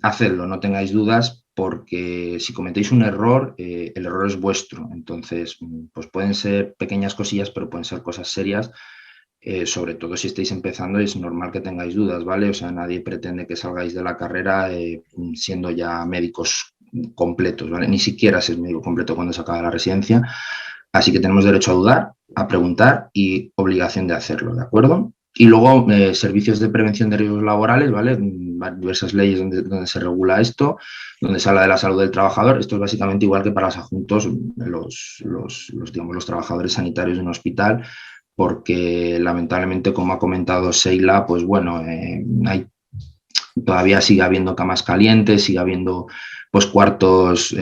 Hacedlo, no tengáis dudas, porque si cometéis un error, el error es vuestro. Entonces, pues pueden ser pequeñas cosillas, pero pueden ser cosas serias. Sobre todo si estáis empezando, es normal que tengáis dudas, ¿vale? O sea, nadie pretende que salgáis de la carrera siendo ya médicos completos, ¿vale? Ni siquiera se es médico completo cuando se acaba la residencia. Así que tenemos derecho a dudar, a preguntar y obligación de hacerlo, ¿de acuerdo? Y luego servicios de prevención de riesgos laborales, ¿vale? Diversas leyes donde se regula esto, donde se habla de la salud del trabajador. Esto es básicamente igual que para los adjuntos, digamos, los trabajadores sanitarios de un hospital, porque lamentablemente, como ha comentado Seila, pues bueno, todavía sigue habiendo camas calientes, sigue habiendo pues cuartos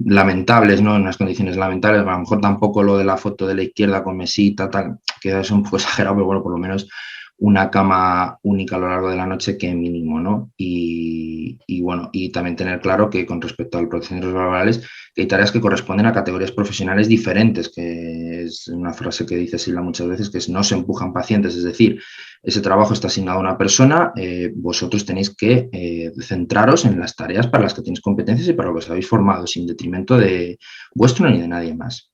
lamentables, ¿no? En unas condiciones lamentables. A lo mejor tampoco lo de la foto de la izquierda con mesita, tal, que es un poco exagerado, pero bueno, por lo menos una cama única a lo largo de la noche que mínimo, ¿no? Y bueno, y también tener claro que con respecto al protección de los laborales, que hay tareas que corresponden a categorías profesionales diferentes, que es una frase que dice Silva muchas veces, que es no se empujan pacientes, es decir, ese trabajo está asignado a una persona, vosotros tenéis que centraros en las tareas para las que tenéis competencias y para lo que os habéis formado, sin detrimento de vuestro ni de nadie más.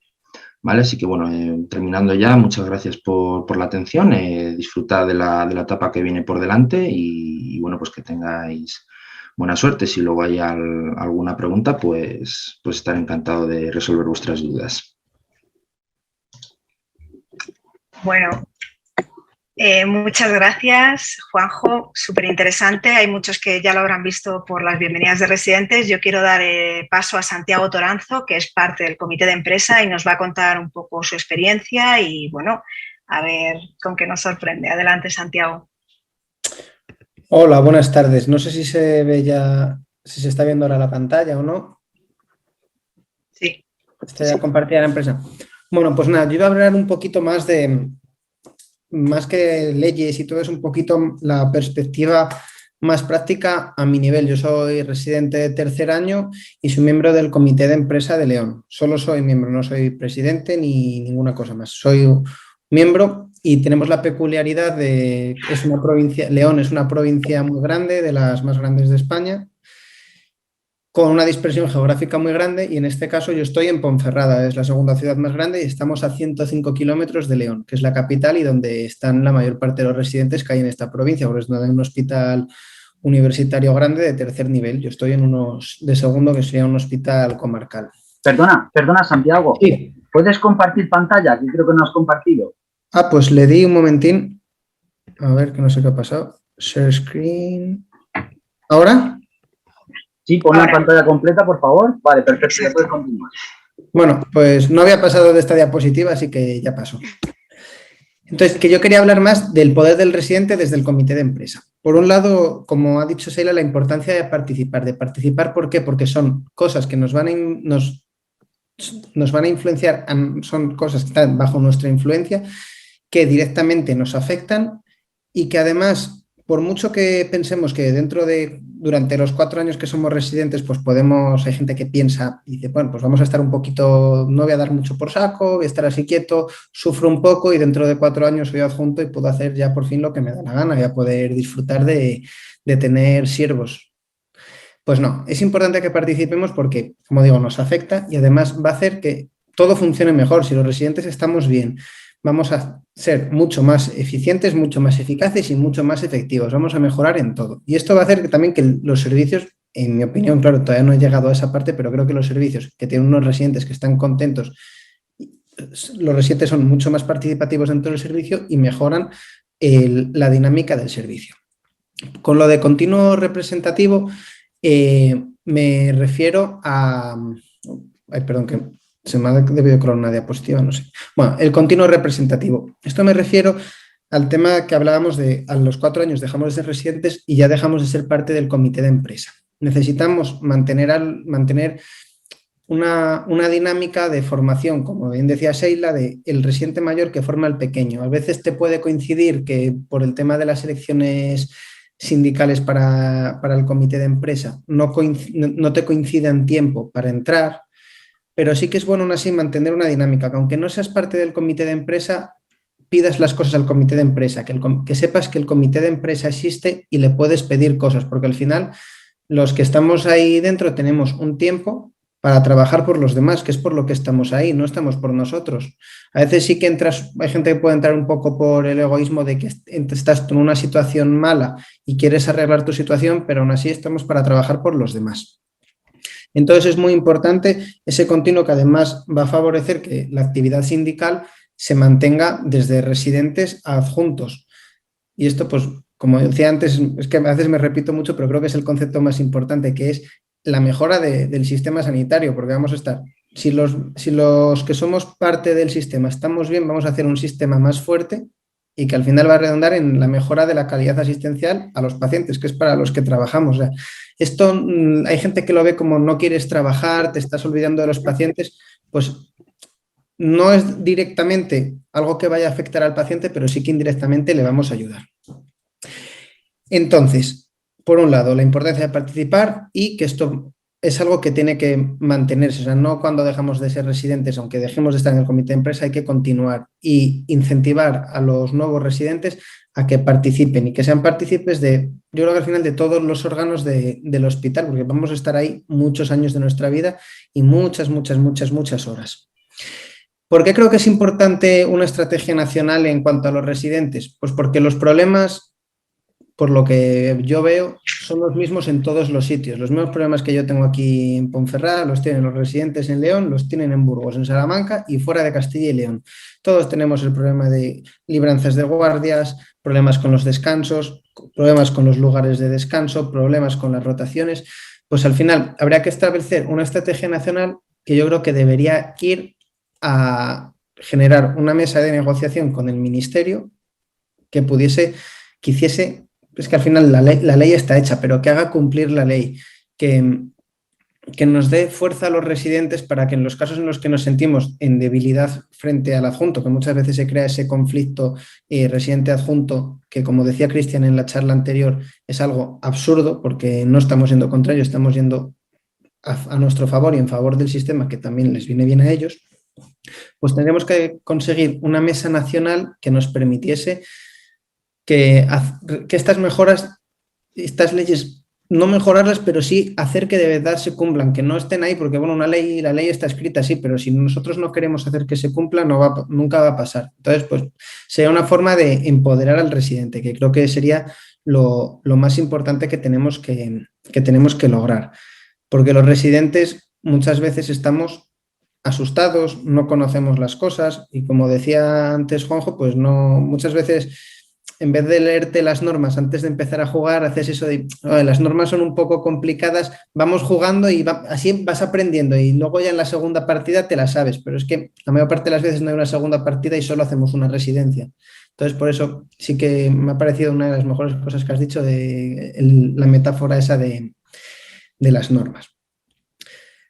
¿Vale? Así que bueno, terminando ya, muchas gracias por la atención, disfrutad de la etapa que viene por delante y bueno, pues que tengáis buena suerte. Si luego hay alguna pregunta, pues estaré encantado de resolver vuestras dudas. Bueno, muchas gracias, Juanjo, súper interesante. Hay muchos que ya lo habrán visto por las bienvenidas de residentes. Yo quiero dar paso a Santiago Toranzo, que es parte del comité de empresa y nos va a contar un poco su experiencia y, bueno, a ver con qué nos sorprende. Adelante, Santiago. Hola, buenas tardes. No sé si se ve ya, si se está viendo ahora la pantalla o no. Sí. Está ya compartida la empresa. Bueno, pues nada, yo iba a hablar un poquito más más que leyes y todo eso, un poquito la perspectiva más práctica a mi nivel. Yo soy residente de tercer año y soy miembro del comité de empresa de León. Solo soy miembro, no soy presidente ni ninguna cosa más. Soy miembro y tenemos la peculiaridad de que es una provincia, León es una provincia muy grande, de las más grandes de España, con una dispersión geográfica muy grande y en este caso yo estoy en Ponferrada, es la segunda ciudad más grande y estamos a 105 kilómetros de León, que es la capital y donde están la mayor parte de los residentes que hay en esta provincia, porque es donde hay un hospital universitario grande de tercer nivel. Yo estoy en unos de segundo, que sería un hospital comarcal. Perdona, Santiago. Sí. ¿Puedes compartir pantalla? Que creo que no has compartido. Ah, pues le di un momentín. A ver, que no sé qué ha pasado. Share screen. ¿Ahora? Sí, pon la pantalla completa, por favor. Vale, perfecto, ya puedes continuar. Bueno, pues no había pasado de esta diapositiva, así que ya pasó. Entonces, que yo quería hablar más del poder del residente desde el comité de empresa. Por un lado, como ha dicho Sheila, la importancia de participar. ¿De participar por qué? Porque son cosas que nos van a influenciar, son cosas que están bajo nuestra influencia, que directamente nos afectan y que además, por mucho que pensemos que durante los 4 años que somos residentes, pues hay gente que piensa y dice, bueno, pues vamos a estar un poquito, no voy a dar mucho por saco, voy a estar así quieto, sufro un poco y dentro de 4 años soy adjunto y puedo hacer ya por fin lo que me da la gana, voy a poder disfrutar de tener siervos. Pues no, es importante que participemos porque, como digo, nos afecta y además va a hacer que todo funcione mejor. Si los residentes estamos bien, vamos a ser mucho más eficientes, mucho más eficaces y mucho más efectivos. Vamos a mejorar en todo. Y esto va a hacer que también que los servicios, en mi opinión, claro, todavía no he llegado a esa parte, pero creo que los servicios que tienen unos residentes que están contentos, los residentes son mucho más participativos dentro del servicio y mejoran la dinámica del servicio. Con lo de continuo representativo, me refiero a... Ay, perdón, que se me ha debido colar una diapositiva, no sé. Bueno, el continuo representativo. Esto me refiero al tema que hablábamos de a los 4 años dejamos de ser residentes y ya dejamos de ser parte del comité de empresa. Necesitamos mantener una dinámica de formación, como bien decía Sheila, de el residente mayor que forma el pequeño. A veces te puede coincidir que por el tema de las elecciones sindicales para el comité de empresa no te coincida en tiempo para entrar, pero sí que es bueno aún así mantener una dinámica, que aunque no seas parte del comité de empresa, pidas las cosas al comité de empresa, que sepas que el comité de empresa existe y le puedes pedir cosas, porque al final los que estamos ahí dentro tenemos un tiempo para trabajar por los demás, que es por lo que estamos ahí, no estamos por nosotros. A veces sí que hay gente que puede entrar un poco por el egoísmo de que estás en una situación mala y quieres arreglar tu situación, pero aún así estamos para trabajar por los demás. Entonces es muy importante ese continuo que además va a favorecer que la actividad sindical se mantenga desde residentes a adjuntos. Y esto, pues, como decía antes, es que a veces me repito mucho, pero creo que es el concepto más importante, que es la mejora del sistema sanitario, porque vamos a estar, si los que somos parte del sistema estamos bien, vamos a hacer un sistema más fuerte y que al final va a redundar en la mejora de la calidad asistencial a los pacientes, que es para los que trabajamos. O sea, esto hay gente que lo ve como no quieres trabajar, te estás olvidando de los pacientes, pues no es directamente algo que vaya a afectar al paciente, pero sí que indirectamente le vamos a ayudar. Entonces, por un lado, la importancia de participar y que esto es algo que tiene que mantenerse. O sea, no cuando dejamos de ser residentes, aunque dejemos de estar en el comité de empresa, hay que continuar y incentivar a los nuevos residentes a que participen y que sean partícipes de, yo creo que al final, de todos los órganos del hospital, porque vamos a estar ahí muchos años de nuestra vida y muchas horas. ¿Por qué creo que es importante una estrategia nacional en cuanto a los residentes? Pues porque los problemas, por lo que yo veo, son los mismos en todos los sitios. Los mismos problemas que yo tengo aquí en Ponferrada los tienen los residentes en León, los tienen en Burgos, en Salamanca y fuera de Castilla y León. Todos tenemos el problema de libranzas de guardias, problemas con los descansos, problemas con los lugares de descanso, problemas con las rotaciones. Pues al final habría que establecer una estrategia nacional que yo creo que debería ir a generar una mesa de negociación con el ministerio que hiciese, es que al final la ley está hecha, pero que haga cumplir la ley, que nos dé fuerza a los residentes para que en los casos en los que nos sentimos en debilidad frente al adjunto, que muchas veces se crea ese conflicto residente-adjunto, que como decía Cristian en la charla anterior, es algo absurdo porque no estamos yendo contra ellos, estamos yendo a nuestro favor y en favor del sistema que también les viene bien a ellos, pues tendremos que conseguir una mesa nacional que nos permitiese que estas mejoras, estas leyes, no mejorarlas, pero sí hacer que de verdad se cumplan, que no estén ahí, porque bueno, la ley está escrita, sí, pero si nosotros no queremos hacer que se cumpla, nunca va a pasar. Entonces, pues sería una forma de empoderar al residente, que creo que sería lo más importante que tenemos que lograr. Porque los residentes muchas veces estamos asustados, no conocemos las cosas y como decía antes Juanjo, pues no, muchas veces en vez de leerte las normas antes de empezar a jugar, haces eso de las normas son un poco complicadas, vamos jugando y así vas aprendiendo y luego ya en la segunda partida te la sabes, pero es que la mayor parte de las veces no hay una segunda partida y solo hacemos una residencia. Entonces, por eso sí que me ha parecido una de las mejores cosas que has dicho de la metáfora esa de las normas.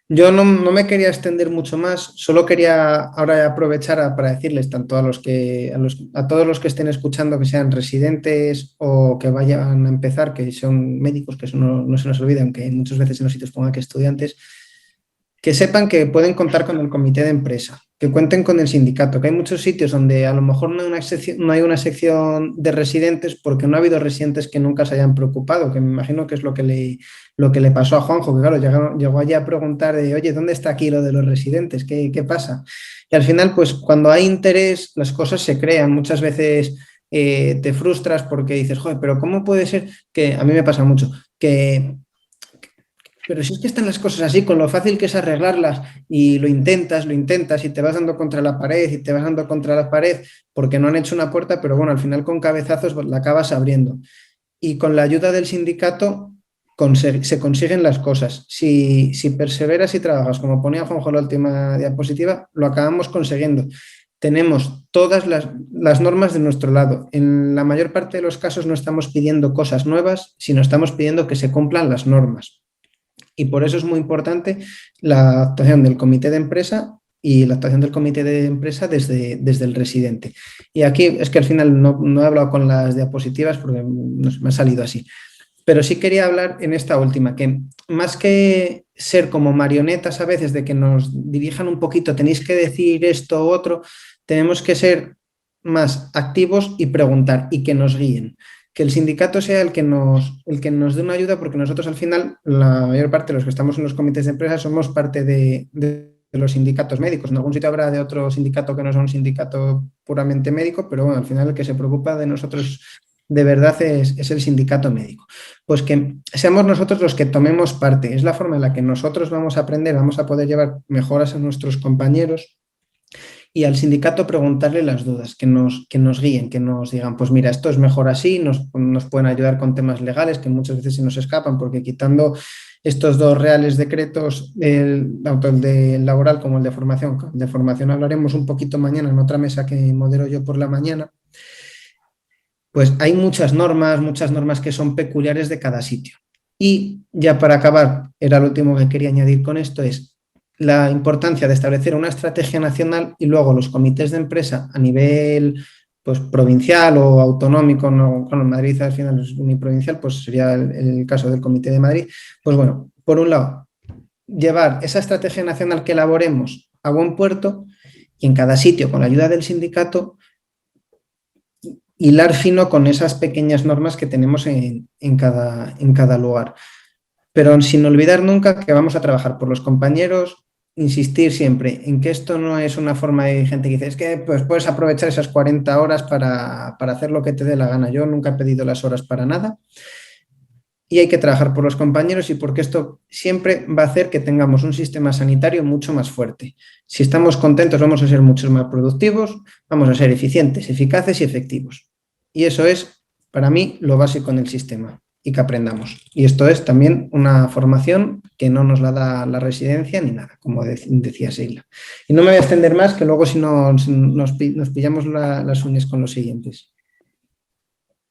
Yo no me quería extender mucho más, solo quería ahora aprovechar para decirles tanto a todos los que estén escuchando, que sean residentes o que vayan a empezar, que son médicos, que eso no se nos olvide, aunque muchas veces en los sitios pongan que estudiantes, que sepan que pueden contar con el comité de empresa, que cuenten con el sindicato, que hay muchos sitios donde a lo mejor no hay una sección de residentes porque no ha habido residentes que nunca se hayan preocupado, que me imagino que es lo que le pasó a Juanjo, que claro, llegó allí a preguntar de, oye, ¿dónde está aquí lo de los residentes? ¿Qué pasa? Y al final, pues cuando hay interés, las cosas se crean. Muchas veces te frustras porque dices, joder, pero ¿cómo puede ser que, a mí me pasa mucho, pero si es que están las cosas así, con lo fácil que es arreglarlas y lo intentas y te vas dando contra la pared porque no han hecho una puerta, pero bueno, al final con cabezazos la acabas abriendo. Y con la ayuda del sindicato se consiguen las cosas. Si perseveras y trabajas, como ponía Juanjo en la última diapositiva, lo acabamos consiguiendo. Tenemos todas las normas de nuestro lado. En la mayor parte de los casos no estamos pidiendo cosas nuevas, sino estamos pidiendo que se cumplan las normas. Y por eso es muy importante la actuación del comité de empresa y la actuación del comité de empresa desde el residente. Y aquí es que al final no he hablado con las diapositivas porque me ha salido así. Pero sí quería hablar en esta última, que más que ser como marionetas a veces de que nos dirijan un poquito, tenéis que decir esto u otro, tenemos que ser más activos y preguntar y que nos guíen. Que el sindicato sea el que nos dé una ayuda, porque nosotros al final, la mayor parte de los que estamos en los comités de empresa somos parte de los sindicatos médicos. En algún sitio habrá de otro sindicato que no sea un sindicato puramente médico, pero bueno, al final el que se preocupa de nosotros de verdad es el sindicato médico. Pues que seamos nosotros los que tomemos parte. Es la forma en la que nosotros vamos a aprender, vamos a poder llevar mejoras a nuestros compañeros. Y al sindicato preguntarle las dudas, que nos guíen, que nos digan, pues mira, esto es mejor así, nos pueden ayudar con temas legales que muchas veces se nos escapan, porque quitando estos dos reales decretos, tanto el de laboral como el de formación hablaremos un poquito mañana en otra mesa que modero yo por la mañana, pues hay muchas normas que son peculiares de cada sitio. Y ya para acabar, era lo último que quería añadir con esto, es la importancia de establecer una estrategia nacional y luego los comités de empresa a nivel pues, provincial o autonómico, no, con Madrid al final es uniprovincial, pues sería el caso del Comité de Madrid. Pues bueno, por un lado, llevar esa estrategia nacional que elaboremos a buen puerto y en cada sitio, con la ayuda del sindicato, hilar fino con esas pequeñas normas que tenemos en cada lugar. Pero sin olvidar nunca que vamos a trabajar por los compañeros, insistir siempre en que esto no es una forma de gente que dice, es que pues, puedes aprovechar esas 40 horas para hacer lo que te dé la gana. Yo nunca he pedido las horas para nada. Y hay que trabajar por los compañeros y porque esto siempre va a hacer que tengamos un sistema sanitario mucho más fuerte. Si estamos contentos vamos a ser mucho más productivos, vamos a ser eficientes, eficaces y efectivos. Y eso es, para mí, lo básico en el sistema y que aprendamos. Y esto es también una formación que no nos la da la residencia ni nada, como decía Seila. Y no me voy a extender más, que luego si no nos pillamos las uñas con los siguientes.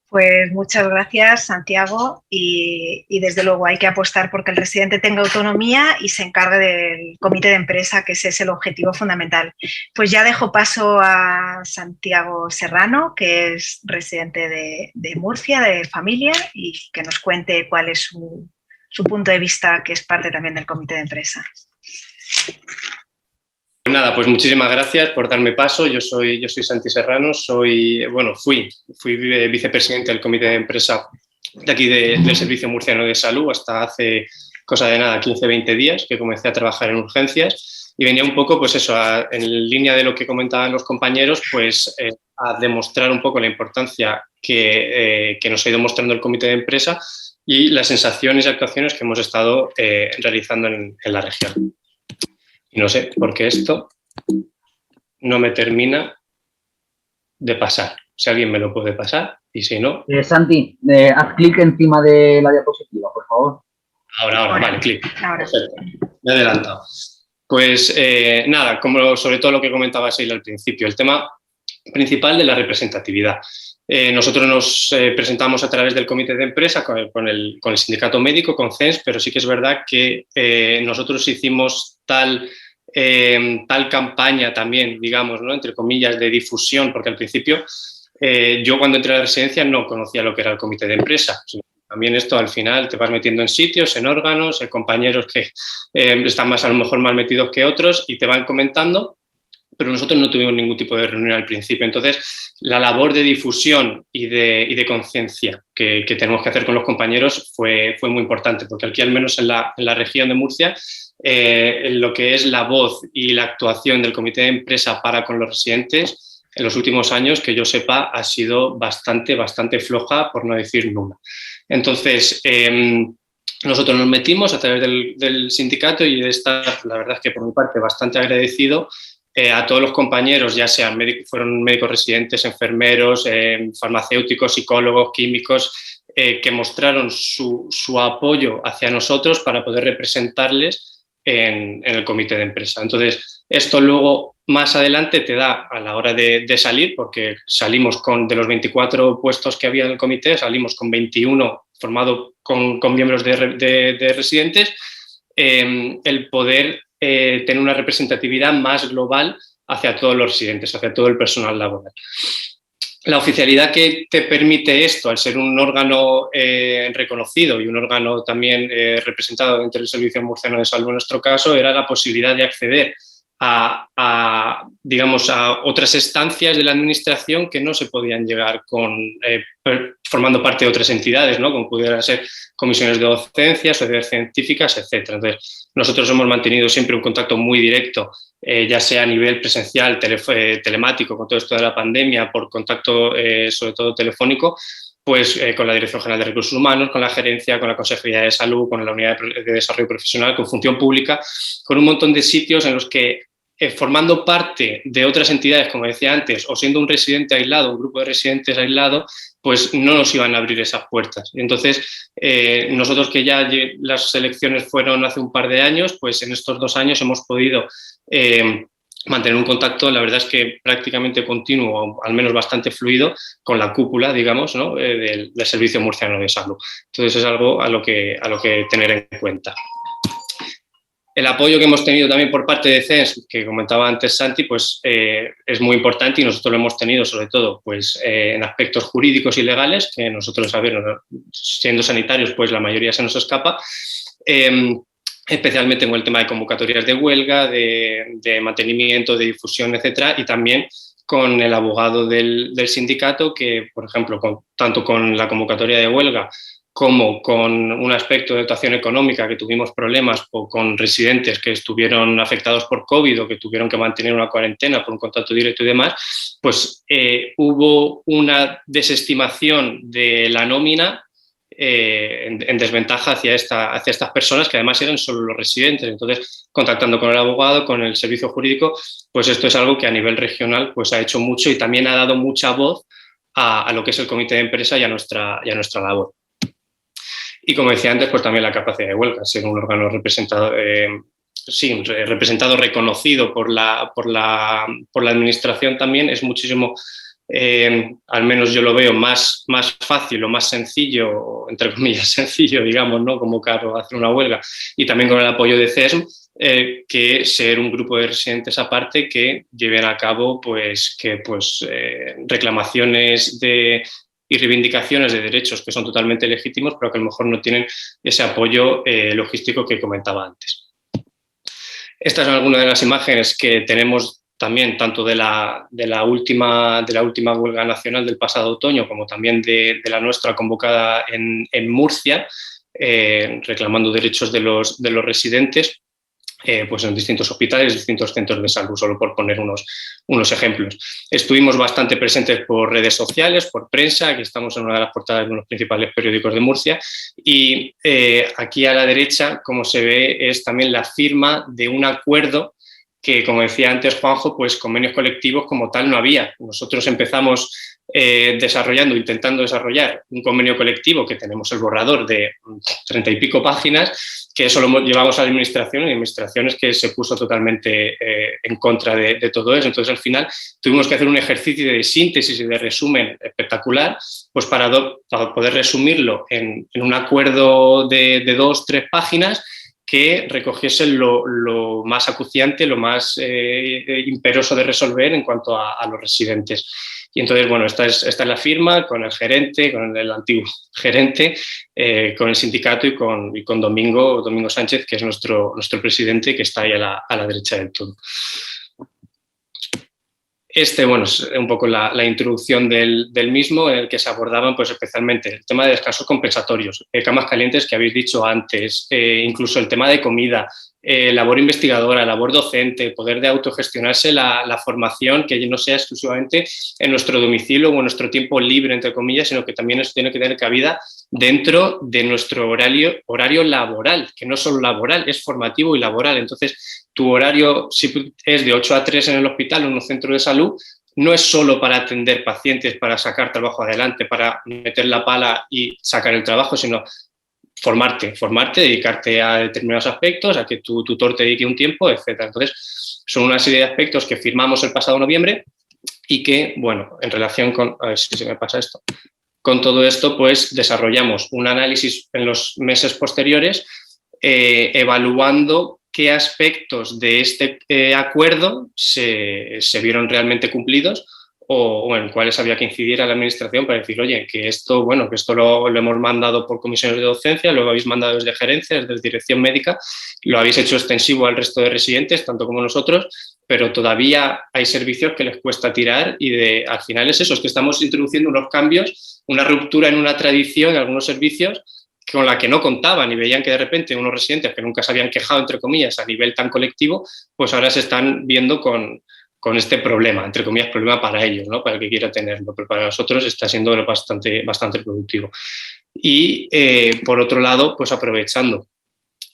Pues muchas gracias, Santiago, y desde luego hay que apostar porque el residente tenga autonomía y se encargue del comité de empresa, que ese es el objetivo fundamental. Pues ya dejo paso a Santiago Serrano, que es residente de Murcia, de familia, y que nos cuente cuál es su punto de vista, que es parte también del comité de empresa. Nada, pues muchísimas gracias por darme paso. Yo soy Santi Serrano, fui vicepresidente del comité de empresa de aquí del Servicio Murciano de Salud hasta hace cosa de nada, 15-20 días, que comencé a trabajar en urgencias y venía un poco, pues eso, en línea de lo que comentaban los compañeros, pues a demostrar un poco la importancia que nos ha ido mostrando el comité de empresa y las sensaciones y actuaciones que hemos estado realizando en la región. Y no sé por qué esto no me termina de pasar. Si alguien me lo puede pasar y si no... Santi, haz clic encima de la diapositiva, por favor. Ahora, vale, clic. Perfecto. Me he adelantado. Pues nada, como sobre todo lo que comentaba Seila al principio, el tema principal de la representatividad. Nosotros nos presentamos a través del comité de empresa con el sindicato médico, con CENS, pero sí que es verdad que nosotros hicimos tal campaña también, digamos, ¿no?, entre comillas, de difusión, porque al principio yo cuando entré a la residencia no conocía lo que era el comité de empresa. También esto al final te vas metiendo en sitios, en órganos, en compañeros que están a lo mejor más metidos que otros y te van comentando, pero nosotros no tuvimos ningún tipo de reunión al principio. Entonces, la labor de difusión y de conciencia que tenemos que hacer con los compañeros fue muy importante, porque aquí, al menos en la región de Murcia, lo que es la voz y la actuación del comité de empresa para con los residentes, en los últimos años, que yo sepa, ha sido bastante floja, por no decir nula. Entonces, nosotros nos metimos a través del sindicato y de estar, la verdad es que por mi parte, bastante agradecido a todos los compañeros, ya sean fueron médicos residentes, enfermeros, farmacéuticos, psicólogos, químicos, que mostraron su apoyo hacia nosotros para poder representarles en el comité de empresa. Entonces, esto luego más adelante te da a la hora de salir, porque salimos de los 24 puestos que había en el comité, salimos con 21 formado con miembros de residentes, el poder tener una representatividad más global hacia todos los residentes, hacia todo el personal laboral. La oficialidad que te permite esto, al ser un órgano reconocido y un órgano también representado dentro del Servicio Murciano de Salud, en nuestro caso, era la posibilidad de acceder digamos, a otras estancias de la administración que no se podían llegar formando parte de otras entidades, ¿no?, como pudieran ser comisiones de docencia, sociedades científicas, etc. Entonces, nosotros hemos mantenido siempre un contacto muy directo, ya sea a nivel presencial, telemático, con todo esto de la pandemia, por contacto sobre todo telefónico, pues con la Dirección General de Recursos Humanos, con la Gerencia, con la Consejería de Salud, con la Unidad de Desarrollo Profesional, con Función Pública, con un montón de sitios en los que formando parte de otras entidades, como decía antes, o siendo un residente aislado, un grupo de residentes aislado, pues no nos iban a abrir esas puertas. Entonces, nosotros que ya las elecciones fueron hace un par de años, pues en estos 2 años hemos podido mantener un contacto, la verdad es que prácticamente continuo, al menos bastante fluido, con la cúpula, digamos, ¿no? del Servicio Murciano de Salud. Entonces es algo a lo que tener en cuenta. El apoyo que hemos tenido también por parte de CENS, que comentaba antes Santi, pues es muy importante y nosotros lo hemos tenido sobre todo pues, en aspectos jurídicos y legales, que nosotros, a ver, siendo sanitarios, pues la mayoría se nos escapa, especialmente con el tema de convocatorias de huelga, de mantenimiento, de difusión, etcétera, y también con el abogado del sindicato que, por ejemplo, tanto con la convocatoria de huelga como con un aspecto de dotación económica que tuvimos problemas o con residentes que estuvieron afectados por COVID o que tuvieron que mantener una cuarentena por un contacto directo y demás, pues hubo una desestimación de la nómina en desventaja hacia estas personas que además eran solo los residentes. Entonces, contactando con el abogado, con el servicio jurídico, pues esto es algo que a nivel regional pues ha hecho mucho y también ha dado mucha voz a lo que es el comité de empresa y a nuestra labor. Y como decía antes, pues también la capacidad de huelga, ser un órgano representado, reconocido por la administración también es muchísimo, al menos yo lo veo, más fácil o más sencillo, entre comillas sencillo, digamos, ¿no? Convocar o hacer una huelga, y también con el apoyo de CESM, que ser un grupo de residentes aparte que lleven a cabo reclamaciones y reivindicaciones de derechos que son totalmente legítimos, pero que a lo mejor no tienen ese apoyo logístico que comentaba antes. Estas son algunas de las imágenes que tenemos también, tanto de la última huelga nacional del pasado otoño, como también de la nuestra convocada en Murcia, reclamando derechos de los residentes, pues en distintos hospitales, distintos centros de salud, solo por poner unos ejemplos. Estuvimos bastante presentes por redes sociales, por prensa, aquí estamos en una de las portadas de uno de los principales periódicos de Murcia, y aquí a la derecha, como se ve, es también la firma de un acuerdo que, como decía antes Juanjo, pues convenios colectivos como tal no había. Nosotros empezamos intentando desarrollar un convenio colectivo, que tenemos el borrador de 30 y pico páginas, que eso lo llevamos a la administración, y la administración es que se puso totalmente en contra de todo eso. Entonces, al final, tuvimos que hacer un ejercicio de síntesis y de resumen espectacular, pues para poder resumirlo en un acuerdo de 2-3 páginas que recogiese lo más acuciante, lo más imperoso de resolver en cuanto a los residentes. Y entonces, bueno, esta es la firma con el gerente, con el antiguo gerente, con el sindicato y con Domingo Sánchez, que es nuestro presidente, que está ahí a la derecha del todo. Bueno, es un poco la introducción del mismo, en el que se abordaban pues, especialmente el tema de descansos compensatorios, camas calientes que habéis dicho antes, incluso el tema de comida, labor investigadora, labor docente, poder de autogestionarse la formación, que no sea exclusivamente en nuestro domicilio o en nuestro tiempo libre, entre comillas, sino que también eso tiene que tener cabida dentro de nuestro horario laboral, que no solo laboral, es formativo y laboral. Entonces, tu horario, si es de 8 a 3 en el hospital o en un centro de salud, no es solo para atender pacientes, para sacar trabajo adelante, para meter la pala y sacar el trabajo, sino formarte, dedicarte a determinados aspectos, a que tu tutor te dedique un tiempo, etc. Entonces, son una serie de aspectos que firmamos el pasado noviembre y que, bueno, en relación con... A ver si se me pasa esto. Con todo esto, pues, desarrollamos un análisis en los meses posteriores evaluando qué aspectos de este acuerdo se vieron realmente cumplidos o en cuáles había que incidir a la administración para decir, oye, que esto lo hemos mandado por comisiones de docencia, lo habéis mandado desde gerencia, desde dirección médica, lo habéis hecho extensivo al resto de residentes, tanto como nosotros, pero todavía hay servicios que les cuesta tirar y al final es eso, es que estamos introduciendo unos cambios, una ruptura en una tradición de algunos servicios con la que no contaban y veían que de repente unos residentes que nunca se habían quejado, entre comillas, a nivel tan colectivo, pues ahora se están viendo con este problema, entre comillas, problema para ellos, ¿no? Para el que quiera tenerlo, pero para nosotros está siendo bastante productivo. Y, por otro lado, pues aprovechando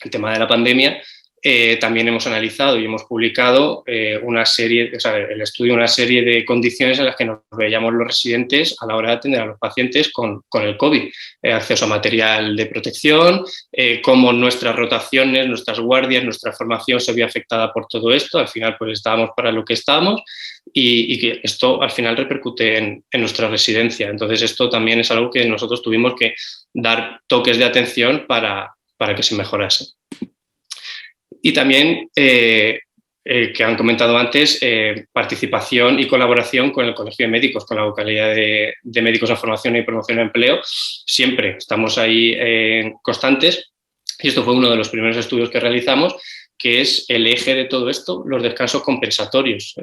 el tema de la pandemia, también hemos analizado y hemos publicado una serie de condiciones en las que nos veíamos los residentes a la hora de atender a los pacientes con el COVID. Acceso a material de protección, cómo nuestras rotaciones, nuestras guardias, nuestra formación se vio afectada por todo esto. Al final, pues estábamos para lo que estábamos y que esto al final repercute en nuestra residencia. Entonces, esto también es algo que nosotros tuvimos que dar toques de atención para que se mejorase. Y también, que han comentado antes, participación y colaboración con el Colegio de Médicos, con la vocalía de Médicos en Formación y Promoción de Empleo. Siempre estamos ahí constantes y esto fue uno de los primeros estudios que realizamos, que es el eje de todo esto, los descansos compensatorios.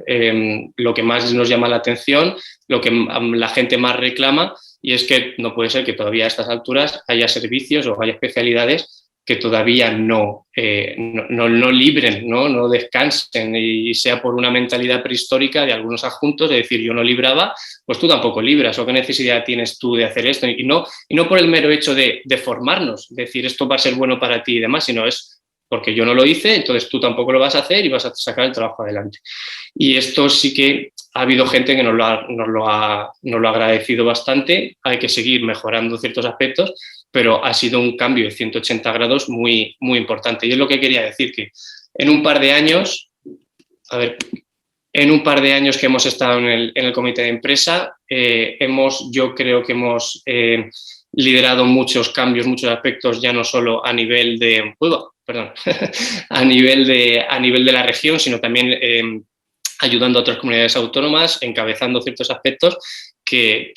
Lo que más nos llama la atención, lo que la gente más reclama, y es que no puede ser que todavía a estas alturas haya servicios o haya especialidades que todavía no libren, no descansen, y sea por una mentalidad prehistórica de algunos adjuntos, de decir, yo no libraba, pues tú tampoco libras, o qué necesidad tienes tú de hacer esto, y no por el mero hecho de formarnos, decir esto va a ser bueno para ti y demás, sino es porque yo no lo hice, entonces tú tampoco lo vas a hacer y vas a sacar el trabajo adelante. Y esto sí que ha habido gente que nos lo ha agradecido bastante. Hay que seguir mejorando ciertos aspectos, pero ha sido un cambio de 180 grados muy, muy importante. Y es lo que quería decir, que en un par de años que hemos estado en el comité de empresa, yo creo que hemos liderado muchos cambios, muchos aspectos, ya no solo a nivel de a nivel de la región, sino también ayudando a otras comunidades autónomas, encabezando ciertos aspectos que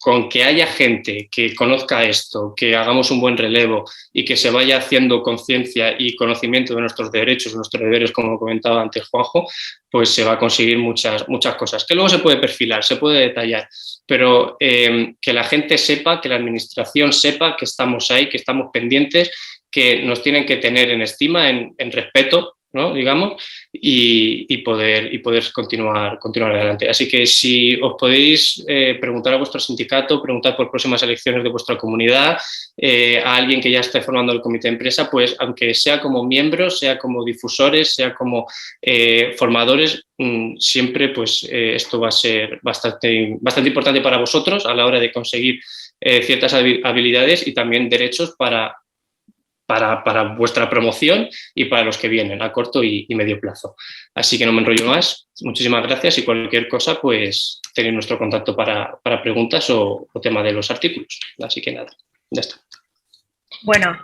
con que haya gente que conozca esto, que hagamos un buen relevo y que se vaya haciendo conciencia y conocimiento de nuestros derechos, nuestros deberes, como comentaba antes Juanjo, pues se va a conseguir muchas cosas, que luego se puede perfilar, se puede detallar, pero que la gente sepa, que la administración sepa que estamos ahí, que estamos pendientes, que nos tienen que tener en estima, en respeto, ¿no? Digamos, y poder continuar adelante. Así que si os podéis preguntar a vuestro sindicato, preguntar por próximas elecciones de vuestra comunidad, a alguien que ya esté formando el comité de empresa, pues aunque sea como miembros, sea como difusores, sea como formadores, siempre pues esto va a ser bastante importante para vosotros a la hora de conseguir ciertas habilidades y también derechos para vuestra promoción y para los que vienen a corto y medio plazo. Así que no me enrollo más. Muchísimas gracias y cualquier cosa, pues tenéis nuestro contacto para preguntas o tema de los artículos. Así que nada, ya está. Bueno,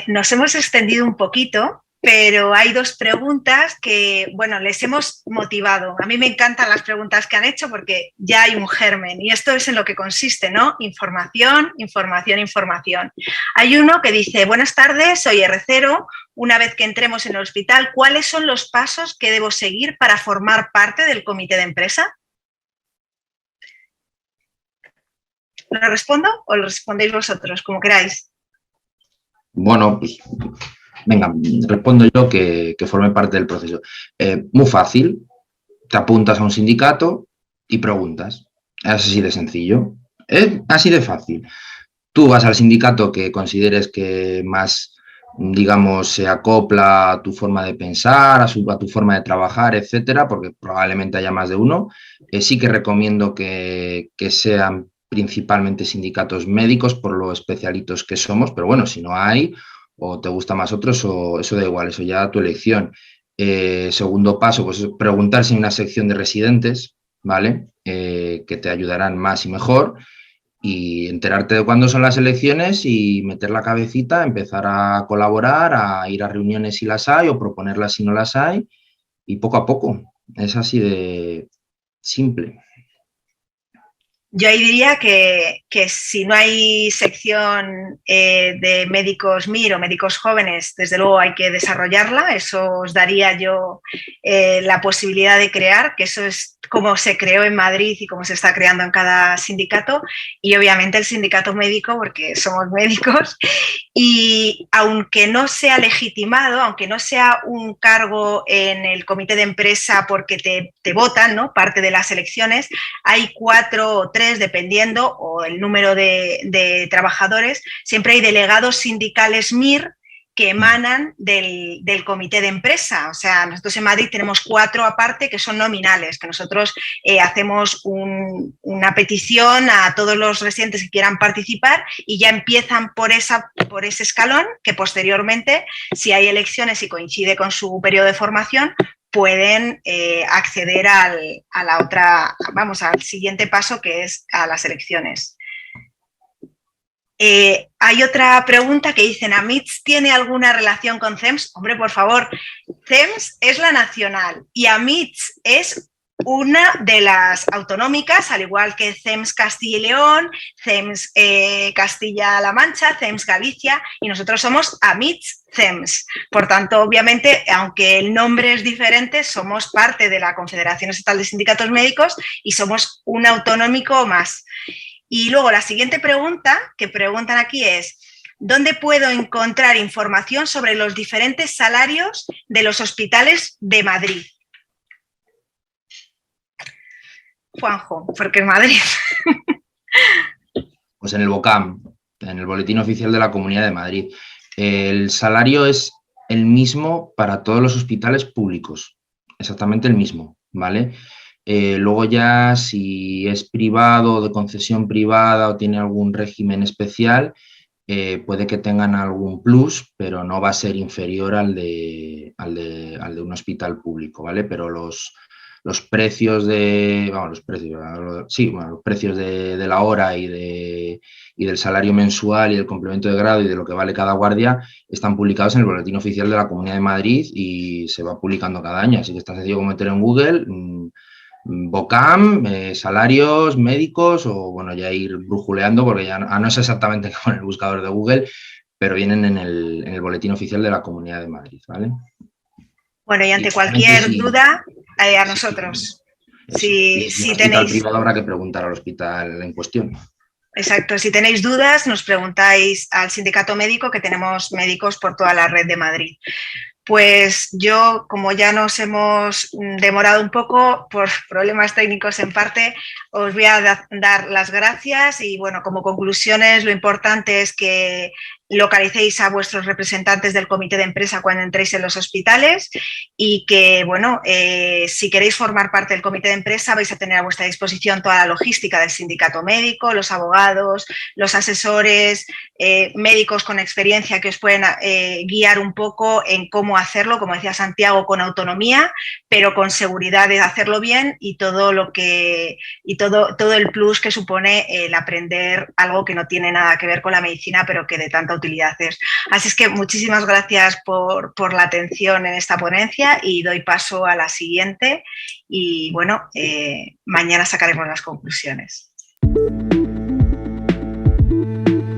nos hemos extendido un poquito, pero hay dos preguntas que, bueno, les hemos motivado. A mí me encantan las preguntas que han hecho porque ya hay un germen y esto es en lo que consiste, ¿no? Información, información, información. Hay uno que dice, buenas tardes, soy R0. Una vez que entremos en el hospital, ¿cuáles son los pasos que debo seguir para formar parte del comité de empresa? ¿Lo respondo o lo respondéis vosotros, como queráis? Bueno, pues venga, respondo yo que forme parte del proceso. Muy fácil, te apuntas a un sindicato y preguntas. Es así de sencillo, es así de fácil. Tú vas al sindicato que consideres que más, digamos, se acopla a tu forma de pensar, a tu forma de trabajar, etcétera, porque probablemente haya más de uno. Sí que recomiendo que sean principalmente sindicatos médicos por lo especialitos que somos, pero bueno, si no hay o te gusta más otros, o eso da igual, eso ya tu elección. Segundo paso, pues preguntar si hay una sección de residentes, ¿vale? Que te ayudarán más y mejor, y enterarte de cuándo son las elecciones y meter la cabecita, empezar a colaborar, a ir a reuniones si las hay o proponerlas si no las hay, y poco a poco. Es así de simple. Yo ahí diría que si no hay sección de médicos MIR o médicos jóvenes, desde luego hay que desarrollarla. Eso os daría yo la posibilidad de crear, que eso es como se creó en Madrid y como se está creando en cada sindicato, y obviamente el sindicato médico, porque somos médicos, y aunque no sea legitimado, aunque no sea un cargo en el comité de empresa porque te votan, ¿no? Parte de las elecciones, hay 4 o 3, dependiendo, o el número de trabajadores, siempre hay delegados sindicales MIR que emanan del comité de empresa. O sea, nosotros en Madrid tenemos 4 aparte que son nominales, que nosotros hacemos una petición a todos los residentes que quieran participar y ya empiezan por ese escalón, que posteriormente, si hay elecciones y coincide con su periodo de formación, pueden acceder al siguiente paso, que es a las elecciones. Hay otra pregunta que dicen, ¿AMITS tiene alguna relación con CEMS? Hombre, por favor, CEMS es la nacional y AMITS es una de las autonómicas, al igual que CEMS Castilla y León, CEMS Castilla-La Mancha, CEMS Galicia, y nosotros somos AMITS CEMS. Por tanto, obviamente, aunque el nombre es diferente, somos parte de la Confederación Estatal de Sindicatos Médicos y somos un autonómico más. Y luego la siguiente pregunta que preguntan aquí es, ¿dónde puedo encontrar información sobre los diferentes salarios de los hospitales de Madrid? Juanjo, porque es Madrid. Pues en el BOCAM, en el Boletín Oficial de la Comunidad de Madrid. El salario es el mismo para todos los hospitales públicos, exactamente el mismo, ¿vale? Luego ya si es privado o de concesión privada o tiene algún régimen especial, puede que tengan algún plus, pero no va a ser inferior al de un hospital público, ¿vale? Pero los precios de la hora y del salario mensual y del complemento de grado y de lo que vale cada guardia están publicados en el Boletín Oficial de la Comunidad de Madrid y se va publicando cada año, así que es tan sencillo como meter en Google BOCAM, salarios médicos o bueno, ya ir brujuleando porque ya no es exactamente con el buscador de Google, pero vienen en el Boletín Oficial de la Comunidad de Madrid, ¿vale? Bueno, y ante cualquier duda, a nosotros. Si tenéis privado habrá que preguntar al hospital en cuestión. Exacto, si tenéis dudas nos preguntáis al sindicato médico, que tenemos médicos por toda la red de Madrid. Pues yo, como ya nos hemos demorado un poco por problemas técnicos en parte, os voy a dar las gracias y bueno, como conclusiones lo importante es que localicéis a vuestros representantes del comité de empresa cuando entréis en los hospitales y que, bueno, si queréis formar parte del comité de empresa vais a tener a vuestra disposición toda la logística del sindicato médico, los abogados, los asesores, médicos con experiencia que os pueden guiar un poco en cómo hacerlo, como decía Santiago, con autonomía, pero con seguridad de hacerlo bien y todo el plus que supone el aprender algo que no tiene nada que ver con la medicina, pero que de tanta utilidad es. Así es que muchísimas gracias por la atención en esta ponencia y doy paso a la siguiente y bueno, mañana sacaremos las conclusiones.